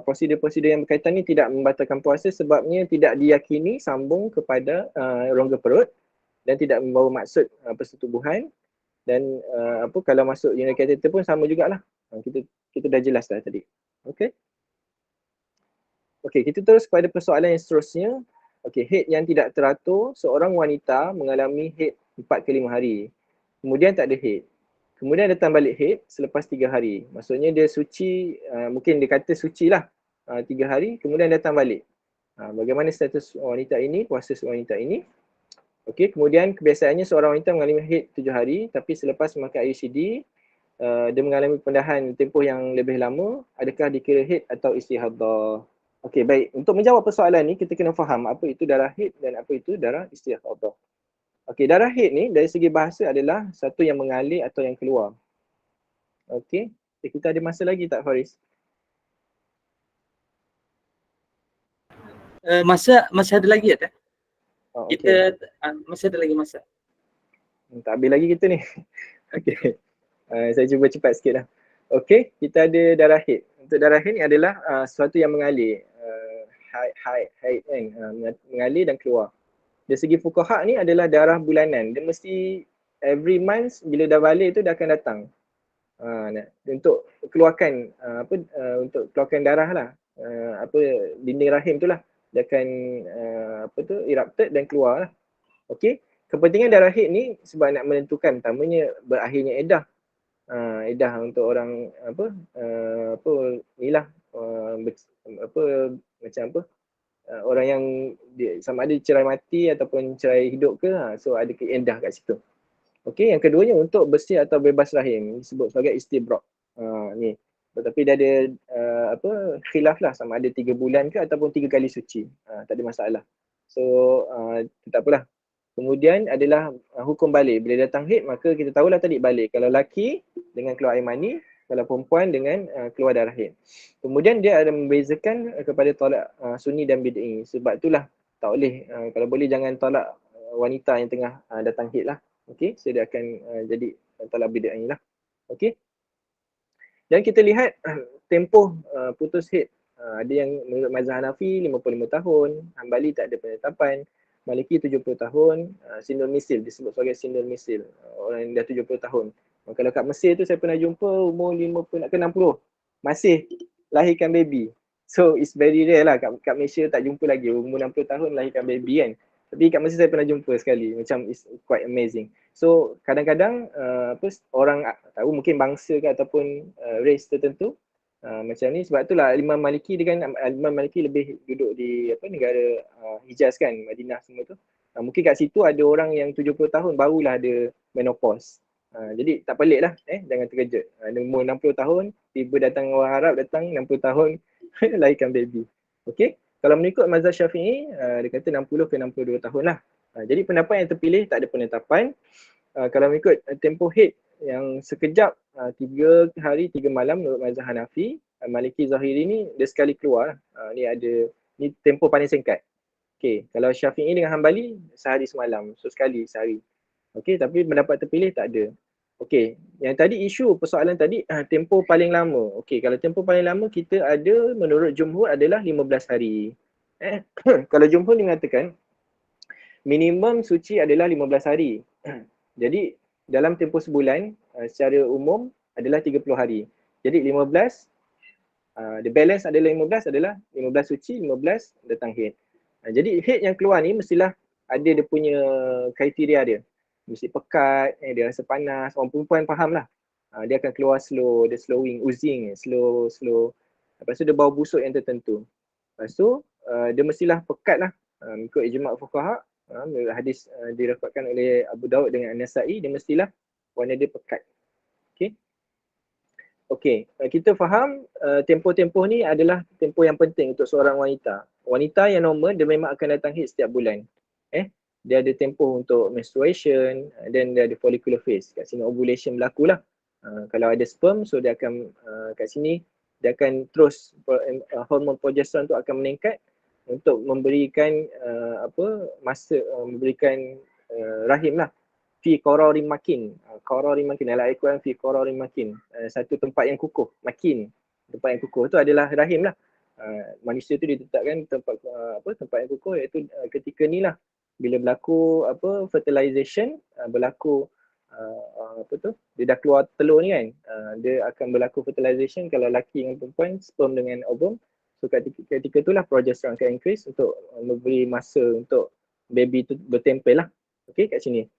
Prosedur-prosedur yang berkaitan ni tidak membatalkan puasa sebabnya tidak diyakini sambung kepada rongga perut dan tidak membawa maksud persetubuhan. Dan kalau masuk urinary catheter pun sama jugalah. Kita dah jelas dah tadi. Okey. Okey, kita terus kepada persoalan yang seterusnya. Okey, haid yang tidak teratur, seorang wanita mengalami haid 4 ke 5 hari. Kemudian tak ada haid. Kemudian datang balik haid selepas 3 hari. Maksudnya dia suci, mungkin dia kata suci lah 3 hari, kemudian datang balik. Bagaimana status wanita ini, puasa wanita ini? Okey, kemudian kebiasaannya seorang wanita mengalami haid 7 hari, tapi selepas memakai IUCD, dia mengalami pendahan tempoh yang lebih lama, adakah dikira haid atau istihadah? Okey, baik. Untuk menjawab persoalan ni, kita kena faham apa itu darah haid dan apa itu darah istihadah. Okey, darah haid ni dari segi bahasa adalah satu yang mengalir atau yang keluar. Okey, kita ada masa lagi tak Faris? Masa ada lagi tak? Okay. Kita masih ada lagi masa. Tak habis lagi kita ni. Okey. Saya cuba cepat sikit lah. Okey, kita ada darah haid. Untuk darah haid ni adalah sesuatu yang mengalir. Haid kan, mengalir dan keluar. Dari segi fuqaha ni adalah darah bulanan. Dia mesti every month bila dah balik tu dia akan datang. Untuk keluarkan untuk keluarkan darah lah. Dinding rahim tu lah. Dia akan erupted dan keluar lah. Okey. Kepentingan darah haid ni sebab nak menentukan pertamanya berakhirnya edah. Edah untuk orang orang yang sama ada cerai mati ataupun cerai hidup ke, so ada edah kat situ. Okey, yang keduanya untuk bersih atau bebas rahim, disebut sebagai istibrak. Ni. Tetapi dia ada khilaf lah sama ada 3 bulan ke ataupun 3 kali suci. Tak ada masalah. So tak apalah. Kemudian adalah hukum balik. Bila datang haid maka kita tahulah tadi balik. Kalau lelaki dengan keluar air mani, kalau perempuan dengan keluar darah haid. Kemudian dia ada membezakan kepada tolak sunni dan bid'i. Sebab itulah tak boleh, kalau boleh jangan tolak wanita yang tengah datang haid lah. Okey, so dia akan jadi talak bid'ah lah. Okey. Dan kita lihat tempoh putus haid, ada yang menurut mazhab Hanafi 55 tahun, Hambali tak ada penetapan, Maliki 70 tahun, sindul misil disebut sebagai sindul misil, orang yang dah 70 tahun. Kalau kat Mesir tu saya pernah jumpa umur 50 nak ke 60 masih lahirkan baby. So it's very rare lah, kat Malaysia tak jumpa lagi umur 60 tahun lahirkan baby kan. Tapi kat Mesir saya pernah jumpa sekali, macam it's quite amazing. So kadang-kadang orang tahu mungkin bangsa ke ataupun race tertentu macam ni, sebab itulah Imam Maliki dia kan, Imam Maliki lebih duduk di negara Hijaz kan, Madinah semua tu. Mungkin kat situ ada orang yang 70 tahun barulah ada menopause. Jadi tak pelik lah, jangan terkejut. Umur 60 tahun, tiba datang orang Arab datang 60 tahun lahirkan baby. Okay, kalau mengikut mazhab Syafi'i, dia kata 60 ke 62 tahun lah. Jadi pendapat yang terpilih tak ada penetapan. Kalau mengikut tempoh haid yang sekejap 3 hari 3 malam menurut mazhab Hanafi, Maliki Zahiri ni dia sekali keluar. Ni tempoh paling singkat. Okay, kalau Syafi'i dengan Hambali sehari semalam, so sekali sehari. Okay, tapi pendapat terpilih tak ada. Okay, yang tadi isu persoalan tadi tempoh paling lama. Okay, kalau tempoh paling lama kita ada menurut jumhur adalah 15 hari. Kalau jumhur mengatakan minimum suci adalah 15 hari. Jadi dalam tempoh sebulan secara umum adalah 30 hari. Jadi 15, the balance adalah 15 suci, 15 datang haid. Jadi haid yang keluar ni mestilah ada dia punya kriteria dia. Mesti pekat, dia rasa panas, orang perempuan faham lah. Dia akan keluar slow, dia slowing, oozing, slow. Lepas tu dia bau busuk yang tertentu. Lepas tu dia mestilah pekat lah. Ikut ijma' fuqaha, hadis dirapatkan oleh Abu Daud dengan An-Nasa'i, dia mestilah warna dia pekat. Okey, kita faham tempoh-tempoh ni adalah tempoh yang penting untuk seorang wanita. Wanita yang normal dia memang akan datang haid setiap bulan. Dia ada tempoh untuk menstruation, dan dia ada follicular phase. Kat sini ovulation berlaku lah. Kalau ada sperm, so dia akan kat sini dia akan terus hormon progesteron tu akan meningkat untuk memberikan masa memberikan rahim lah. Fi qararin makin. Qararin makin dalam Al-Quran, fi qararin makin. Satu tempat yang kukuh, makin. Tempat yang kukuh tu adalah rahim lah. Manusia tu ditetapkan tempat yang kukuh iaitu ketika ni lah. Bila berlaku fertilization, berlaku dia dah keluar telur ni kan. Dia akan berlaku fertilization kalau lelaki dengan perempuan, sperm dengan ovum. So ketika itulah progesteron akan increase untuk memberi masa untuk baby tu bertempel lah. Okay, kat sini.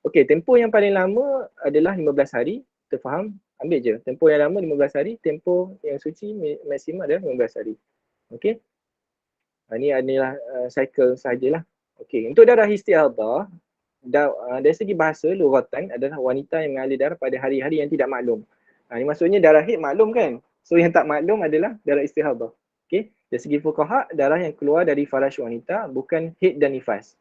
Okay, tempoh yang paling lama adalah 15 hari. Kita faham? Ambil je. Tempoh yang lama 15 hari, tempoh yang suci maksimum adalah 15 hari. Okay. Ini adalah cycle sahajalah. Okay, untuk darah istihadah, dari segi bahasa, lughatan adalah wanita yang mengalir darah pada hari-hari yang tidak maklum. Ini maksudnya darah haid maklum kan? So yang tak maklum adalah darah istihadah. Okay. Dari segi fuqaha, darah yang keluar dari faraj wanita bukan haid dan nifas.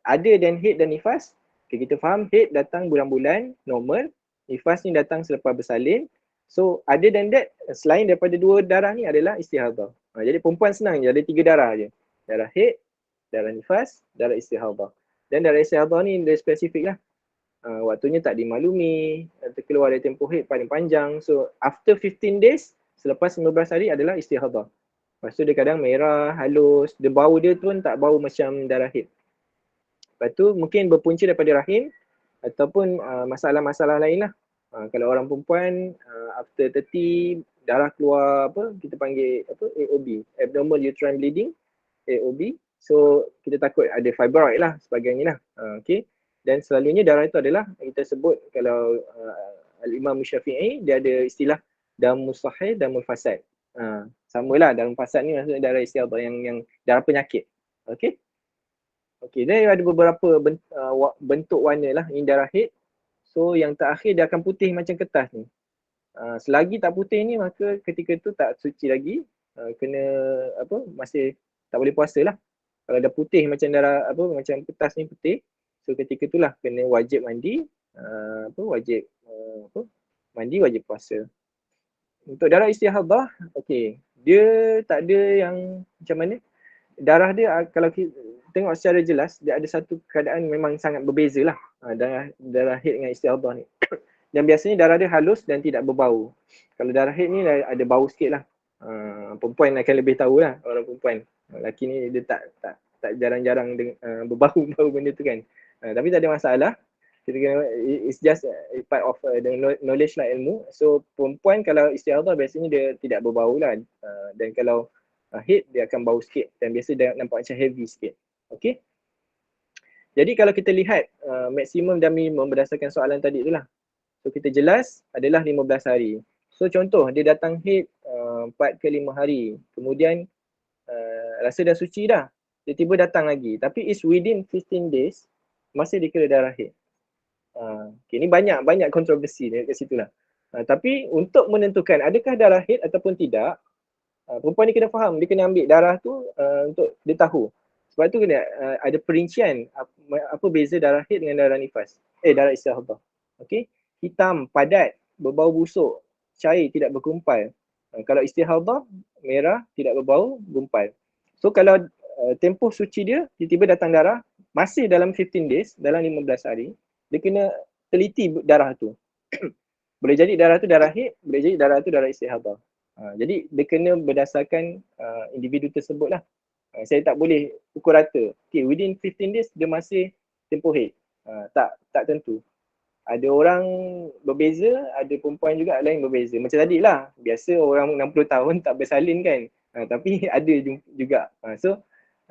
Ada dan haid dan nifas. Okay, kita faham haid datang bulan-bulan normal, nifas ni datang selepas bersalin. So other than that, selain daripada dua darah ni adalah istihadah. Jadi perempuan senang je, ada 3 darah je. Darah haid, darah nifas, darah istihadah. Dan darah istihadah ni dia spesifik lah. Waktunya tak dimaklumi, terkeluar dari tempoh haid paling panjang. So after 15 days, selepas 15 hari adalah istihadah. Lepas tu dia kadang merah, halus, dia bau dia pun tak bau macam darah haid. Lepas tu mungkin berpunca daripada rahim ataupun masalah-masalah lain lah. Kalau orang perempuan after 30 darah keluar kita panggil AOB, abnormal uterine bleeding, AOB. So kita takut ada fibroid lah sebagainya lah. Okay. Dan selalunya darah itu adalah kita sebut kalau Al-Imam Syafi'i dia ada istilah damul sahih, damul fasad. Samalah damul fasad ni maksudnya darah istihadah yang darah penyakit. Okay. Okey, dia ada beberapa bentuk warna lah. Ini darah haid. So yang terakhir dia akan putih macam kertas ni. Selagi tak putih ni maka ketika tu tak suci lagi. Kena masih tak boleh puasa lah. Kalau dah putih macam darah macam kertas ni putih. So ketika itulah kena wajib mandi. Mandi wajib puasa. Untuk darah istihadah, okey. Dia tak ada yang macam mana? Darah dia kalau tengok secara jelas dia ada satu keadaan memang sangat berbeza lah darah haid dengan istihadah ni. Dan biasanya darah dia halus dan tidak berbau. Kalau darah haid ni ada bau sikit lah. Perempuan akan lebih tahu lah, orang perempuan. Lelaki ni dia tak jarang-jarang berbau benda tu kan. Tapi tak ada masalah. Kita kena, it's just a part of the knowledge lah, ilmu. So perempuan kalau istihadah biasanya dia tidak berbau lah. Dan kalau haid dia akan bau sikit dan biasa dia nampak macam heavy sikit. Okay. Jadi kalau kita lihat maksimum dan minimum berdasarkan soalan tadi tu lah. So kita jelas adalah 15 hari. So contoh dia datang haid 4 ke 5 hari. Kemudian rasa dah suci dah. Dia tiba datang lagi. Tapi it's within 15 days masih dikira darah haid. Okay, ni banyak kontroversi dekat situ lah. Tapi untuk menentukan adakah darah haid ataupun tidak, perempuan ni kena faham, dia kena ambil darah tu untuk dia tahu. Sebab tu kena ada perincian apa beza darah haid dengan darah nifas. Darah istihadah. Okay. Hitam, padat, berbau busuk, cair, tidak bergumpal. Kalau istihadah, merah, tidak berbau, gumpal. So kalau tempoh suci dia, tiba-tiba datang darah, masih dalam 15 days, dalam 15 hari, dia kena teliti darah tu. Boleh jadi darah tu darah haid, boleh jadi darah tu darah istihadah. Jadi dia kena berdasarkan individu tersebut lah. Saya tak boleh pukul rata. Okay, within 15 days, dia masih tempoh haid. Tak tentu. Ada orang berbeza, ada perempuan juga lain berbeza. Macam tadi lah, biasa orang 60 tahun tak bersalin kan. Tapi ada juga. So,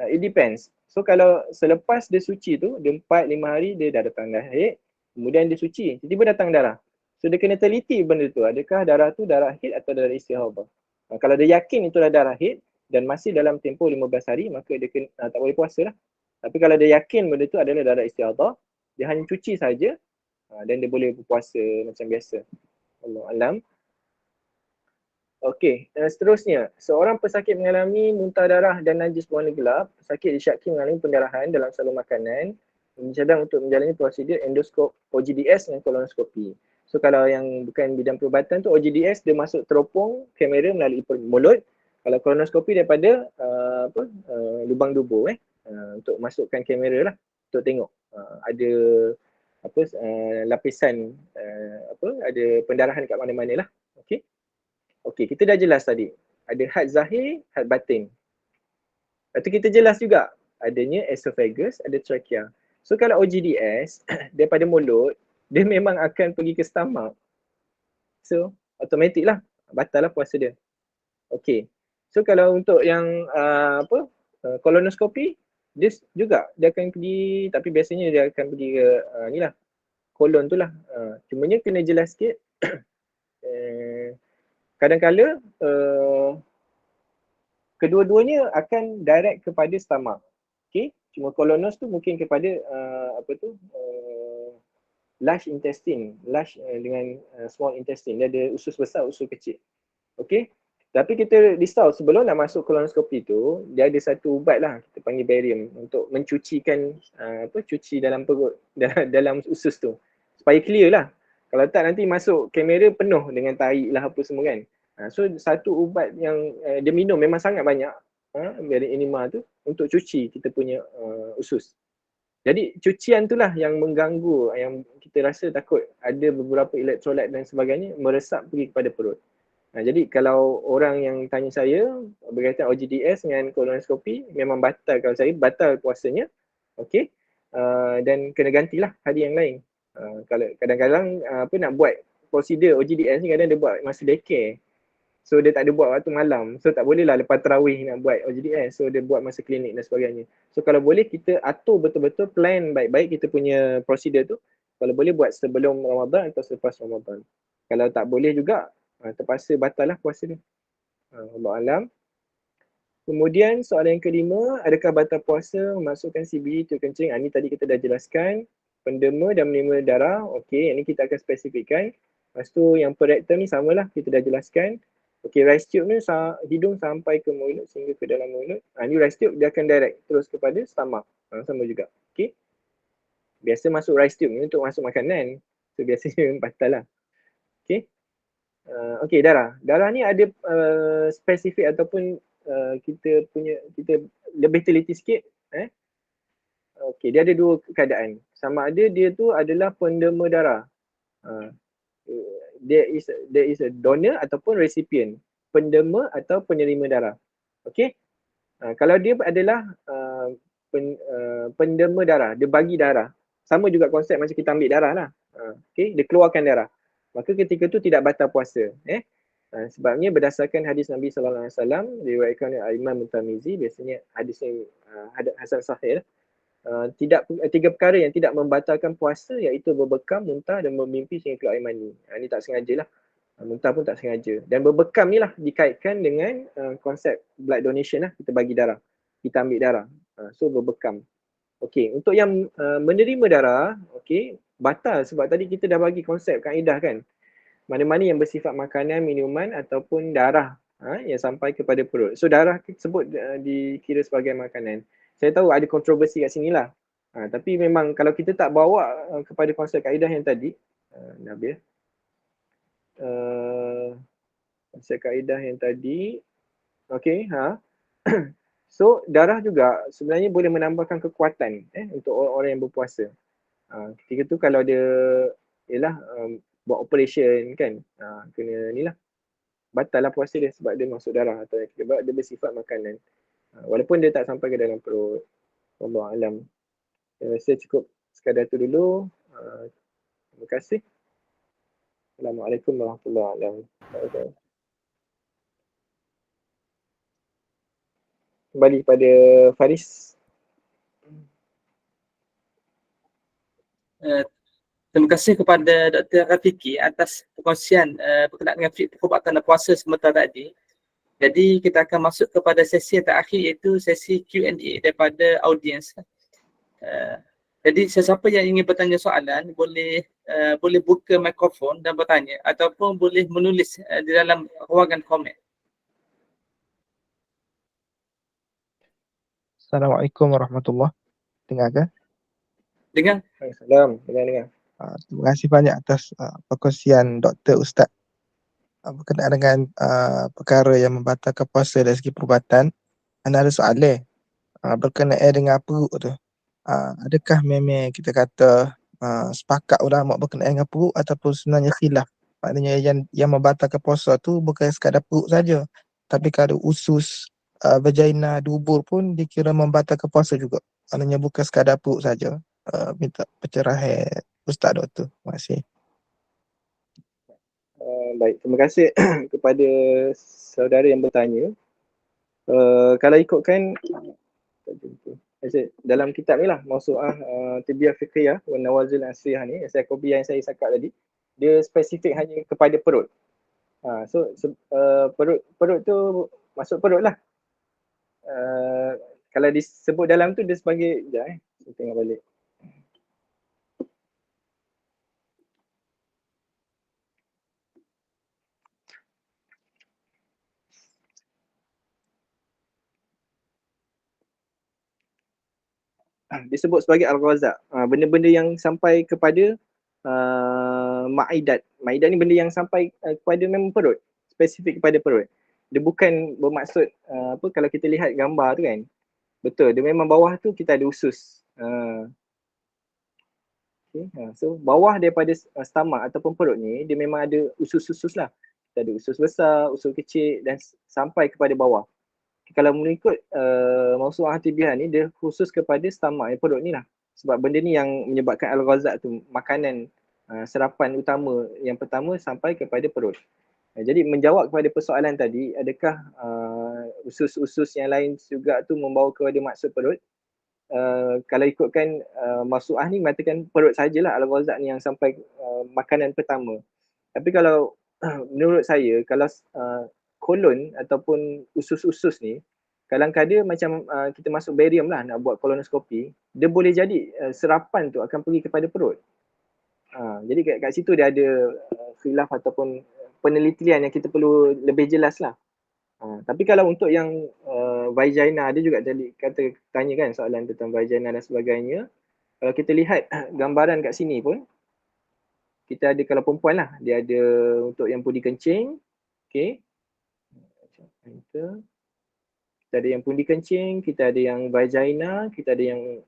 it depends. So kalau selepas dia suci tu, dia 4-5 hari dia dah datang dah haid, kemudian dia suci, tiba-tiba datang darah. So dia kena teliti benda tu, adakah darah tu darah haid atau darah istihadah. Kalau dia yakin itulah darah haid dan masih dalam tempoh 15 hari, maka dia kena, tak boleh puasa lah. Tapi kalau dia yakin benda tu adalah darah istihadah, dia hanya cuci saja, dan dia boleh berpuasa macam biasa. Allah alam. Okey, seterusnya. Seorang pesakit mengalami muntah darah dan najis berwarna gelap. Pesakit disyaki mengalami pendarahan dalam saluran makanan. Dicadang untuk menjalani prosedur endoskop OGDS dan kolonoskopi. So kalau yang bukan bidang perubatan tu, OGDS dia masuk teropong kamera melalui mulut. Kalau kolonoskopi daripada lubang dubur untuk masukkan kamera lah untuk tengok ada lapisan ada pendarahan kat mana-mana lah. Okey. Okey, kita dah jelas tadi. Ada had zahir, had batin. Lepas tu kita jelas juga adanya esophagus, ada trachea. So kalau OGDS daripada mulut, dia memang akan pergi ke stomach. So automatik lah, batal lah puasa dia. Okey. So kalau untuk yang kolonoskopi, dia juga dia akan pergi, tapi biasanya dia akan pergi ke ni lah, kolon tu lah. Cumanya kena jelas sikit. Kadang-kala kedua-duanya akan direct kepada stomach. Okay, cuma kolonos tu mungkin kepada large intestine, large dengan small intestine. Dia ada usus besar, usus kecil. Okay, tapi kita risau sebelum nak masuk kolonoskopi tu, dia ada satu ubat lah, kita panggil barium, untuk mencucikan cuci dalam perut, dalam usus tu, supaya clear lah. Kalau tak nanti masuk kamera penuh dengan tahi lah apa semua kan. So satu ubat yang dia minum memang sangat banyak, barium enema tu, untuk cuci kita punya usus. Jadi cucian tu lah yang mengganggu, yang kita rasa takut ada beberapa elektrolit dan sebagainya meresap pergi kepada perut. Jadi kalau orang yang tanya saya berkaitan OGDS dengan kolonoskopi, memang batal, kalau saya batal puasanya. Okey. Dan kena gantilah hari yang lain. Kalau kadang-kadang nak buat prosedur OGDS ni kadang dia buat masa daycare. So dia tak ada buat waktu malam. So tak boleh lah lepas tarawih nak buat OGDS. So dia buat masa klinik dan sebagainya. So kalau boleh kita atur betul-betul, plan baik-baik kita punya prosedur tu. Kalau boleh buat sebelum Ramadan atau selepas Ramadan. Kalau tak boleh juga, terpaksa batal lah puasa ni. Allah alam. Kemudian soalan yang kelima, adakah batal puasa memasukkan CBD tu kencing? Ini tadi kita dah jelaskan. Pendema dan menerima darah, okey, ini kita akan spesifikkan. Lepas tu yang per rectum ni samalah, kita dah jelaskan. Okey, rice tube ni hidung sampai ke mulut sehingga ke dalam mulut. Ni rice tube dia akan direct terus kepada stomach. Sama juga. Okey. Biasa masuk rice tube ni untuk masuk makanan. So biasanya batal lah. Okey. Okey, darah. Darah ni ada spesifik ataupun kita lebih teliti sikit. okey, dia ada dua keadaan. Sama ada dia tu adalah penderma darah. There is a donor ataupun recipient, penderma atau penerima darah. Okey. Kalau dia adalah penderma darah, dia bagi darah. Sama juga konsep macam kita ambil darah lah. Okey, dia keluarkan darah. Maka ketika tu tidak batal puasa. Sebabnya berdasarkan hadis Nabi sallallahu alaihi wasallam diriwayatkan oleh Imam Tirmizi, biasanya hadis ni hasan sahih. Tiga perkara yang tidak membatalkan puasa iaitu berbekam, muntah dan memimpi sehingga keluar air mani. Ini tak sengaja lah. Muntah pun tak sengaja. Dan berbekam ni lah dikaitkan dengan konsep blood donation lah. Kita bagi darah. Kita ambil darah. So berbekam. Okey, untuk yang menerima darah, okey, batal sebab tadi kita dah bagi konsep kaedah kan. Mana-mana yang bersifat makanan, minuman ataupun darah yang sampai kepada perut. So darah tersebut dikira sebagai makanan. Saya tahu ada kontroversi kat sini lah. Tapi memang kalau kita tak bawa kepada konsep kaedah yang tadi, Nabil, konsep kaedah yang tadi, okey, so darah juga sebenarnya boleh menambahkan kekuatan untuk orang-orang yang berpuasa. Ketika tu kalau dia ialah buat operation kan, kena ni lah, batal lah puasa dia sebab dia masuk darah atau sebab dia bersifat makanan. Walaupun dia tak sampai ke dalam perut. Wallahu alam. Saya rasa cukup sekadar tu dulu. Terima kasih. Assalamualaikum warahmatullahi wabarakatuh. Kembali pada Faris. Terima kasih kepada Dr. Rafiki atas perkongsian berkenaan dengan perubatan dan puasa sementara tadi. Jadi kita akan masuk kepada sesi yang terakhir iaitu sesi Q&A daripada audiens. Jadi sesiapa yang ingin bertanya soalan boleh buka mikrofon dan bertanya ataupun boleh menulis di dalam ruangan komen. Assalamualaikum warahmatullahi wabarakatuh. Dengar ke? Dengar? Assalamualaikum. Dengar. Terima kasih banyak atas perkongsian Dr. Ustaz berkenaan dengan perkara yang membatalkan puasa dari segi perubatan. Anda ada soalan berkenaan dengan perut tu. Adakah memang kita kata sepakat ulama berkenaan dengan perut ataupun sebenarnya khilaf? Maknanya yang membatalkan puasa tu bukan sekadar perut saja, tapi kalau usus, vagina, dubur pun dikira membatalkan puasa juga. Maknanya bukan sekadar perut saja. Minta pencerahan Ustaz Doktor. Terima kasih. Baik, terima kasih kepada saudara yang bertanya. Kalau ikutkan dalam kitab ni lah, Mawsu'ah Tibiah Fiqhiyah wa Nawazil Asriyah ni, ensiklopedia yang saya cakap tadi, dia spesifik hanya kepada perut. So perut tu masuk perut lah. Kalau disebut dalam tu dia sebagai, sekejap saya tengok balik. Disebut sebagai al-ghazak. Benda-benda yang sampai kepada ma'idat. Ma'idat ni benda yang sampai kepada memang perut. Spesifik kepada perut. Dia bukan bermaksud kalau kita lihat gambar tu kan. Betul, dia memang bawah tu kita ada usus. So bawah daripada stomach ataupun perut ni dia memang ada usus-usus lah. Kita ada usus besar, usus kecil dan sampai kepada bawah. Kalau mengikut Mawsu'ah Tibiah ni dia khusus kepada stomach, perut ni lah. Sebab benda ni yang menyebabkan al-ghazak tu, makanan serapan utama yang pertama sampai kepada perut. Jadi menjawab kepada persoalan tadi, adakah usus-usus yang lain juga tu membawa kepada maksud perut? Kalau ikutkan Mawsu'ah ni mengatakan perut sajalah al-ghazak ni yang sampai makanan pertama. Tapi kalau menurut saya, kalau kolon ataupun usus-usus ni, kadang-kadang macam kita masuk barium lah nak buat kolonoskopi, dia boleh jadi serapan tu akan pergi kepada perut. Jadi kat situ dia ada khilaf ataupun penelitian yang kita perlu lebih jelas lah. Tapi kalau untuk yang vagina, dia juga tadi tanya kan soalan tentang vagina dan sebagainya. Kalau kita lihat gambaran kat sini pun, kita ada kalau perempuan lah, dia ada untuk yang pudi kencing, okay. Enter. kita ada yang pundi kencing, kita ada yang vagina, kita ada yang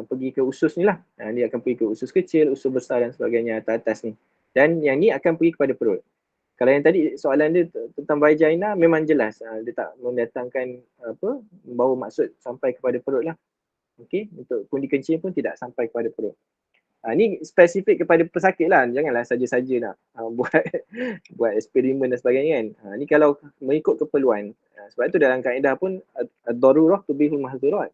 pergi ke usus ni lah. Dia akan pergi ke usus kecil, usus besar dan sebagainya atas ni. Dan yang ni akan pergi kepada perut. Kalau yang tadi soalan dia tentang vagina memang jelas. Dia tak mendatangkan membawa maksud sampai kepada perut lah. Okey, untuk pundi kencing pun tidak sampai kepada perut. Ni spesifik kepada pesakit lah. Janganlah saja-saja nak buat eksperimen dan sebagainya kan. Ni kalau mengikut keperluan. Sebab tu dalam kaedah pun ad-darurah tubihul mahzurat.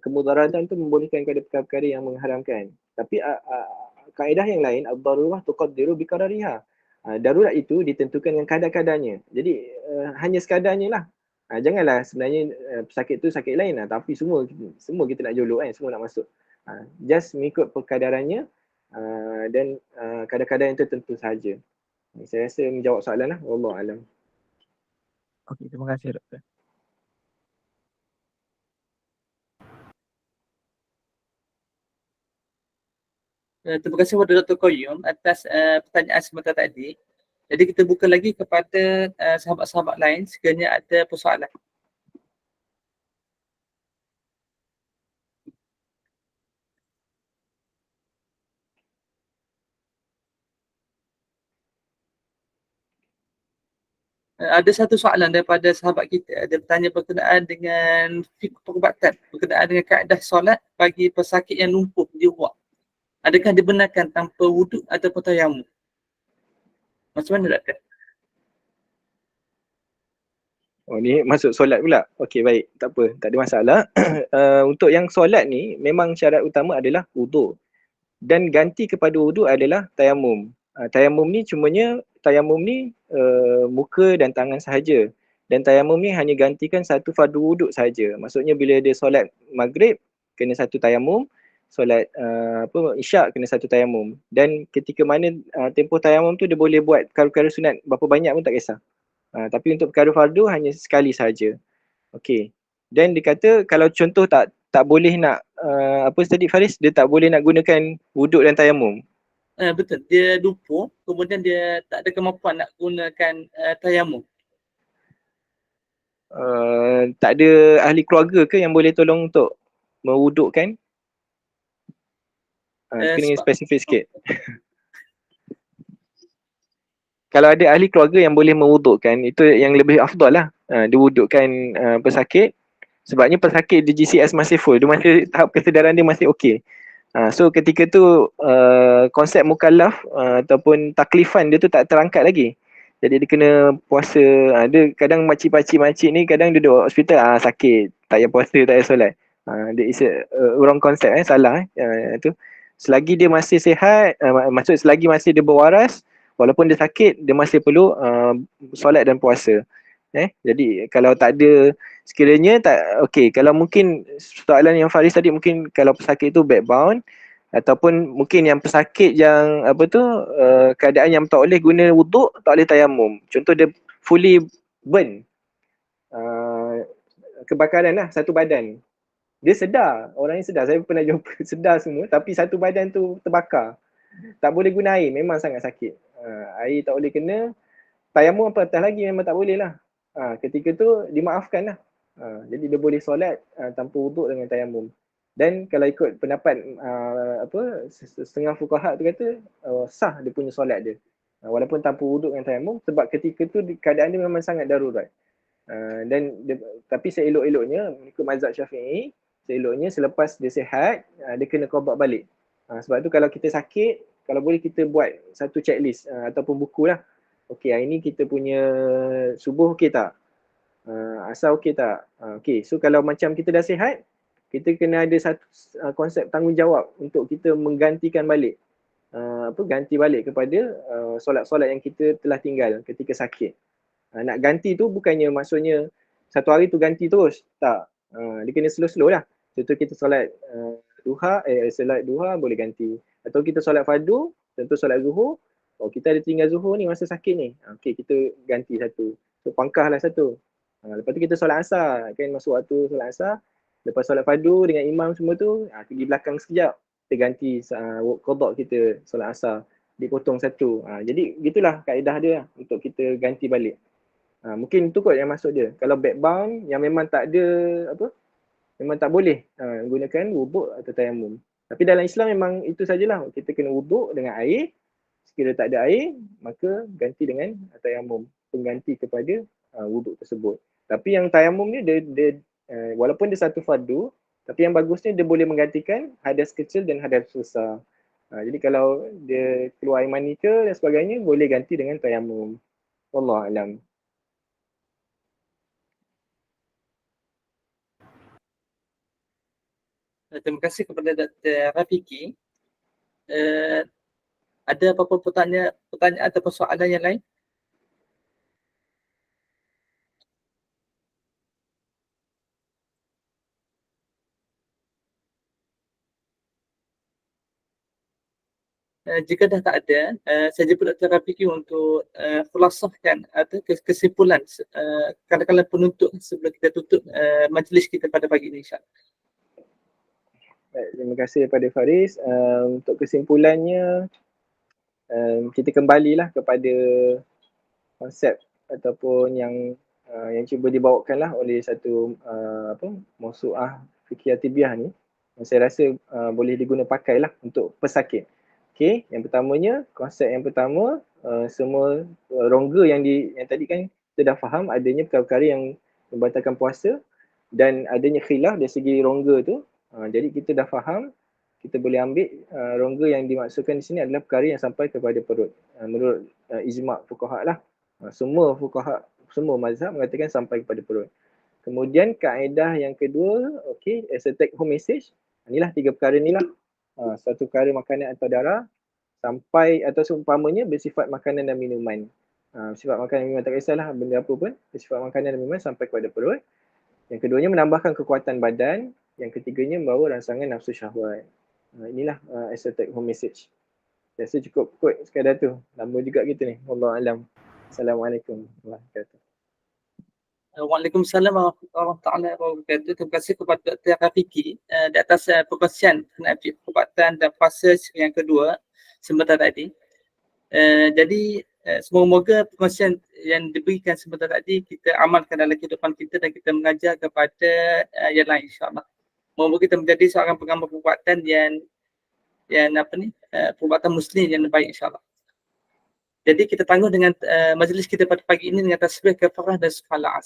Kemudaratan tu membolehkan kepada perkara-perkara yang mengharamkan. Tapi kaedah yang lain, ad-darurah tuqaddiru biqarariha. Darurat itu ditentukan dengan kadar-kadarnya. Jadi hanya sekadarnya lah. Janganlah sebenarnya pesakit tu sakit lain lah. Tapi semua kita nak jolok kan. Semua nak masuk. Just mengikut perkadarannya dan kadar-kadar yang tertentu sahaja. Saya rasa menjawab soalan lah. Wallahualam. Okey, terima kasih doktor. Terima kasih kepada Dr. Qayyum atas pertanyaan sebentar tadi. Jadi kita buka lagi kepada sahabat-sahabat lain sekiranya ada persoalan. Ada satu soalan daripada sahabat kita. Dia bertanya berkenaan dengan fiqh perubatan, berkenaan dengan kaedah solat bagi pesakit yang lumpuh di ruang. Adakah dibenarkan tanpa wuduk ataupun tayamum? Macam mana doktor? Oh ni masuk solat pula. Okey baik, tak apa, tak ada masalah. Untuk yang solat ni memang syarat utama adalah wuduk. Dan ganti kepada wuduk adalah tayamum. Tayamum ni muka dan tangan sahaja. Dan tayamum ni hanya gantikan satu fardu wuduk sahaja. Maksudnya bila dia solat maghrib kena satu tayamum, solat isyak kena satu tayamum. Dan ketika mana tempoh tayamum tu dia boleh buat perkara-perkara sunat berapa banyak pun tak kisah. Tapi untuk perkara fardu hanya sekali sahaja. Okey. Dan dia kata kalau contoh tak boleh nak apa tadi Faris, dia tak boleh nak gunakan wuduk dan tayamum. Betul, dia lumpuh, kemudian dia tak ada kemampuan nak gunakan tayamum. Tak ada ahli keluarga ke yang boleh tolong untuk mewudukkan? Kena spesifik sikit. Kalau ada ahli keluarga yang boleh mewudukkan, itu yang lebih afdal lah. Diwudukkan pesakit. Sebabnya pesakit di GCS masih full, dia masih tahap kesedaran dia masih okey. So ketika tu konsep mukallaf ataupun taklifan dia tu tak terangkat lagi. Jadi dia kena puasa. Dia kadang makcik-pakcik ni kadang duduk hospital sakit, tak payah puasa, tak payah solat. Dia is wrong konsep salah tu. Selagi dia masih sihat, maksud selagi masih dia berwaras, walaupun dia sakit, dia masih perlu solat dan puasa. Jadi kalau tak ada sekiranya okey, kalau mungkin soalan yang Faris tadi mungkin kalau pesakit tu backbound ataupun mungkin yang pesakit yang keadaan yang tak boleh guna wuduk, tak boleh tayamum. Contoh dia fully burn, kebakaran lah satu badan. Dia sedar, orang ni sedar, saya pernah jumpa sedar semua tapi satu badan tu terbakar. Tak boleh guna air, memang sangat sakit. Air tak boleh kena, tayamum apa atas lagi memang tak boleh lah. Ketika tu dimaafkan lah. Jadi dia boleh solat tanpa wuduk dengan tayamum. Dan kalau ikut pendapat setengah fuqaha tu kata sah dia punya solat dia. Walaupun tanpa wuduk dengan tayamum sebab ketika tu keadaan dia memang sangat darurat. Tapi seelok-eloknya ikut mazhab Syafi'i, seeloknya selepas dia sihat dia kena qada balik. Sebab tu kalau kita sakit, kalau boleh kita buat satu checklist ataupun buku lah. Okey, hari ni kita punya subuh okey tak? Asal okey tak? Okey, so kalau macam kita dah sihat, kita kena ada satu konsep tanggungjawab untuk kita menggantikan balik. Ganti balik kepada solat-solat yang kita telah tinggal ketika sakit. Nak ganti tu bukannya maksudnya satu hari tu ganti terus. Tak. Dia kena slow-slow lah. Contoh kita solat solat duha boleh ganti. Atau kita solat fardu, contoh solat zuhur, kita ada tinggal zuhur ni masa sakit ni. Okey, kita ganti satu. So pangkahlah satu. Lepas tu kita solat asar, kan masuk waktu solat asar. Lepas solat fardu dengan imam semua tu, pergi belakang sekejap. Kita ganti qada kita solat asar. Dipotong satu. Jadi gitulah kaedah dia untuk kita ganti balik. Mungkin itu kot yang masuk dia. Kalau backbound yang memang tak ada apa, memang tak boleh gunakan wuduk atau tayamum. Tapi dalam Islam memang itu sajalah, kita kena wuduk dengan air. Sekiranya tak ada air, maka ganti dengan tayamum, pengganti kepada wuduk tersebut. Tapi yang tayamum ni dia walaupun dia satu fardu, tapi yang bagusnya dia boleh menggantikan hadas kecil dan hadas besar. Jadi kalau dia keluar air mani ke dan sebagainya, boleh ganti dengan tayamum. Wallahu alam. Terima kasih kepada Dr. Rafiki. Ada apa-apa pertanyaan atau soalan yang lain? Jika dah tak ada, saya jemput Dr. Rafiki untuk khulasahkan atau kesimpulan katakanlah penutup sebelum kita tutup majlis kita pada pagi ini, insyaAllah. Baik, terima kasih kepada Faris. Untuk kesimpulannya, kita kembalilah kepada konsep ataupun yang cuba dibawakanlah oleh satu mausu'ah fikih atibiah ni, yang saya rasa boleh diguna pakailah untuk pesakit. Okey, yang pertamanya, konsep yang pertama, semua rongga yang tadi kan kita dah faham adanya perkara-perkara yang membatalkan puasa dan adanya khilaf dari segi rongga tu. Jadi kita dah faham, kita boleh ambil rongga yang dimaksudkan di sini adalah perkara yang sampai kepada perut. Menurut ijma' fuqaha lah. Semua fuqaha, semua mazhab mengatakan sampai kepada perut. Kemudian kaedah yang kedua, okey, as a take home message, inilah tiga perkara ni lah. Satu perkara makanan atau darah, sampai atau seumpamanya bersifat makanan dan minuman. Sifat makanan dan minuman tak kisahlah benda apa pun, bersifat makanan dan minuman sampai kepada perut. Yang keduanya menambahkan kekuatan badan. Yang ketiganya membawa rangsangan nafsu syahwat. Inilah as a take home message. Saya rasa cukup kot sekadar tu. Lama juga kita ni. Wallahualam. Assalamualaikum warahmatullahi wabarakatuh. Waalaikumsalam warahmatullahi wabarakatuh. Terima kasih kepada Dr. Rafiki di atas perkongsian mengenai perubatan dan puasa yang kedua sebentar tadi. Jadi semoga perkongsian yang diberikan sebentar tadi kita amalkan dalam kehidupan kita dan kita mengajar kepada yang lain, insyaAllah. Semoga kita menjadi seorang pengamal perubatan yang perubatan muslim yang baik, insyaAllah. Jadi kita tangguh dengan majlis kita pada pagi ini dengan tasbih kafarah dan subhanallah.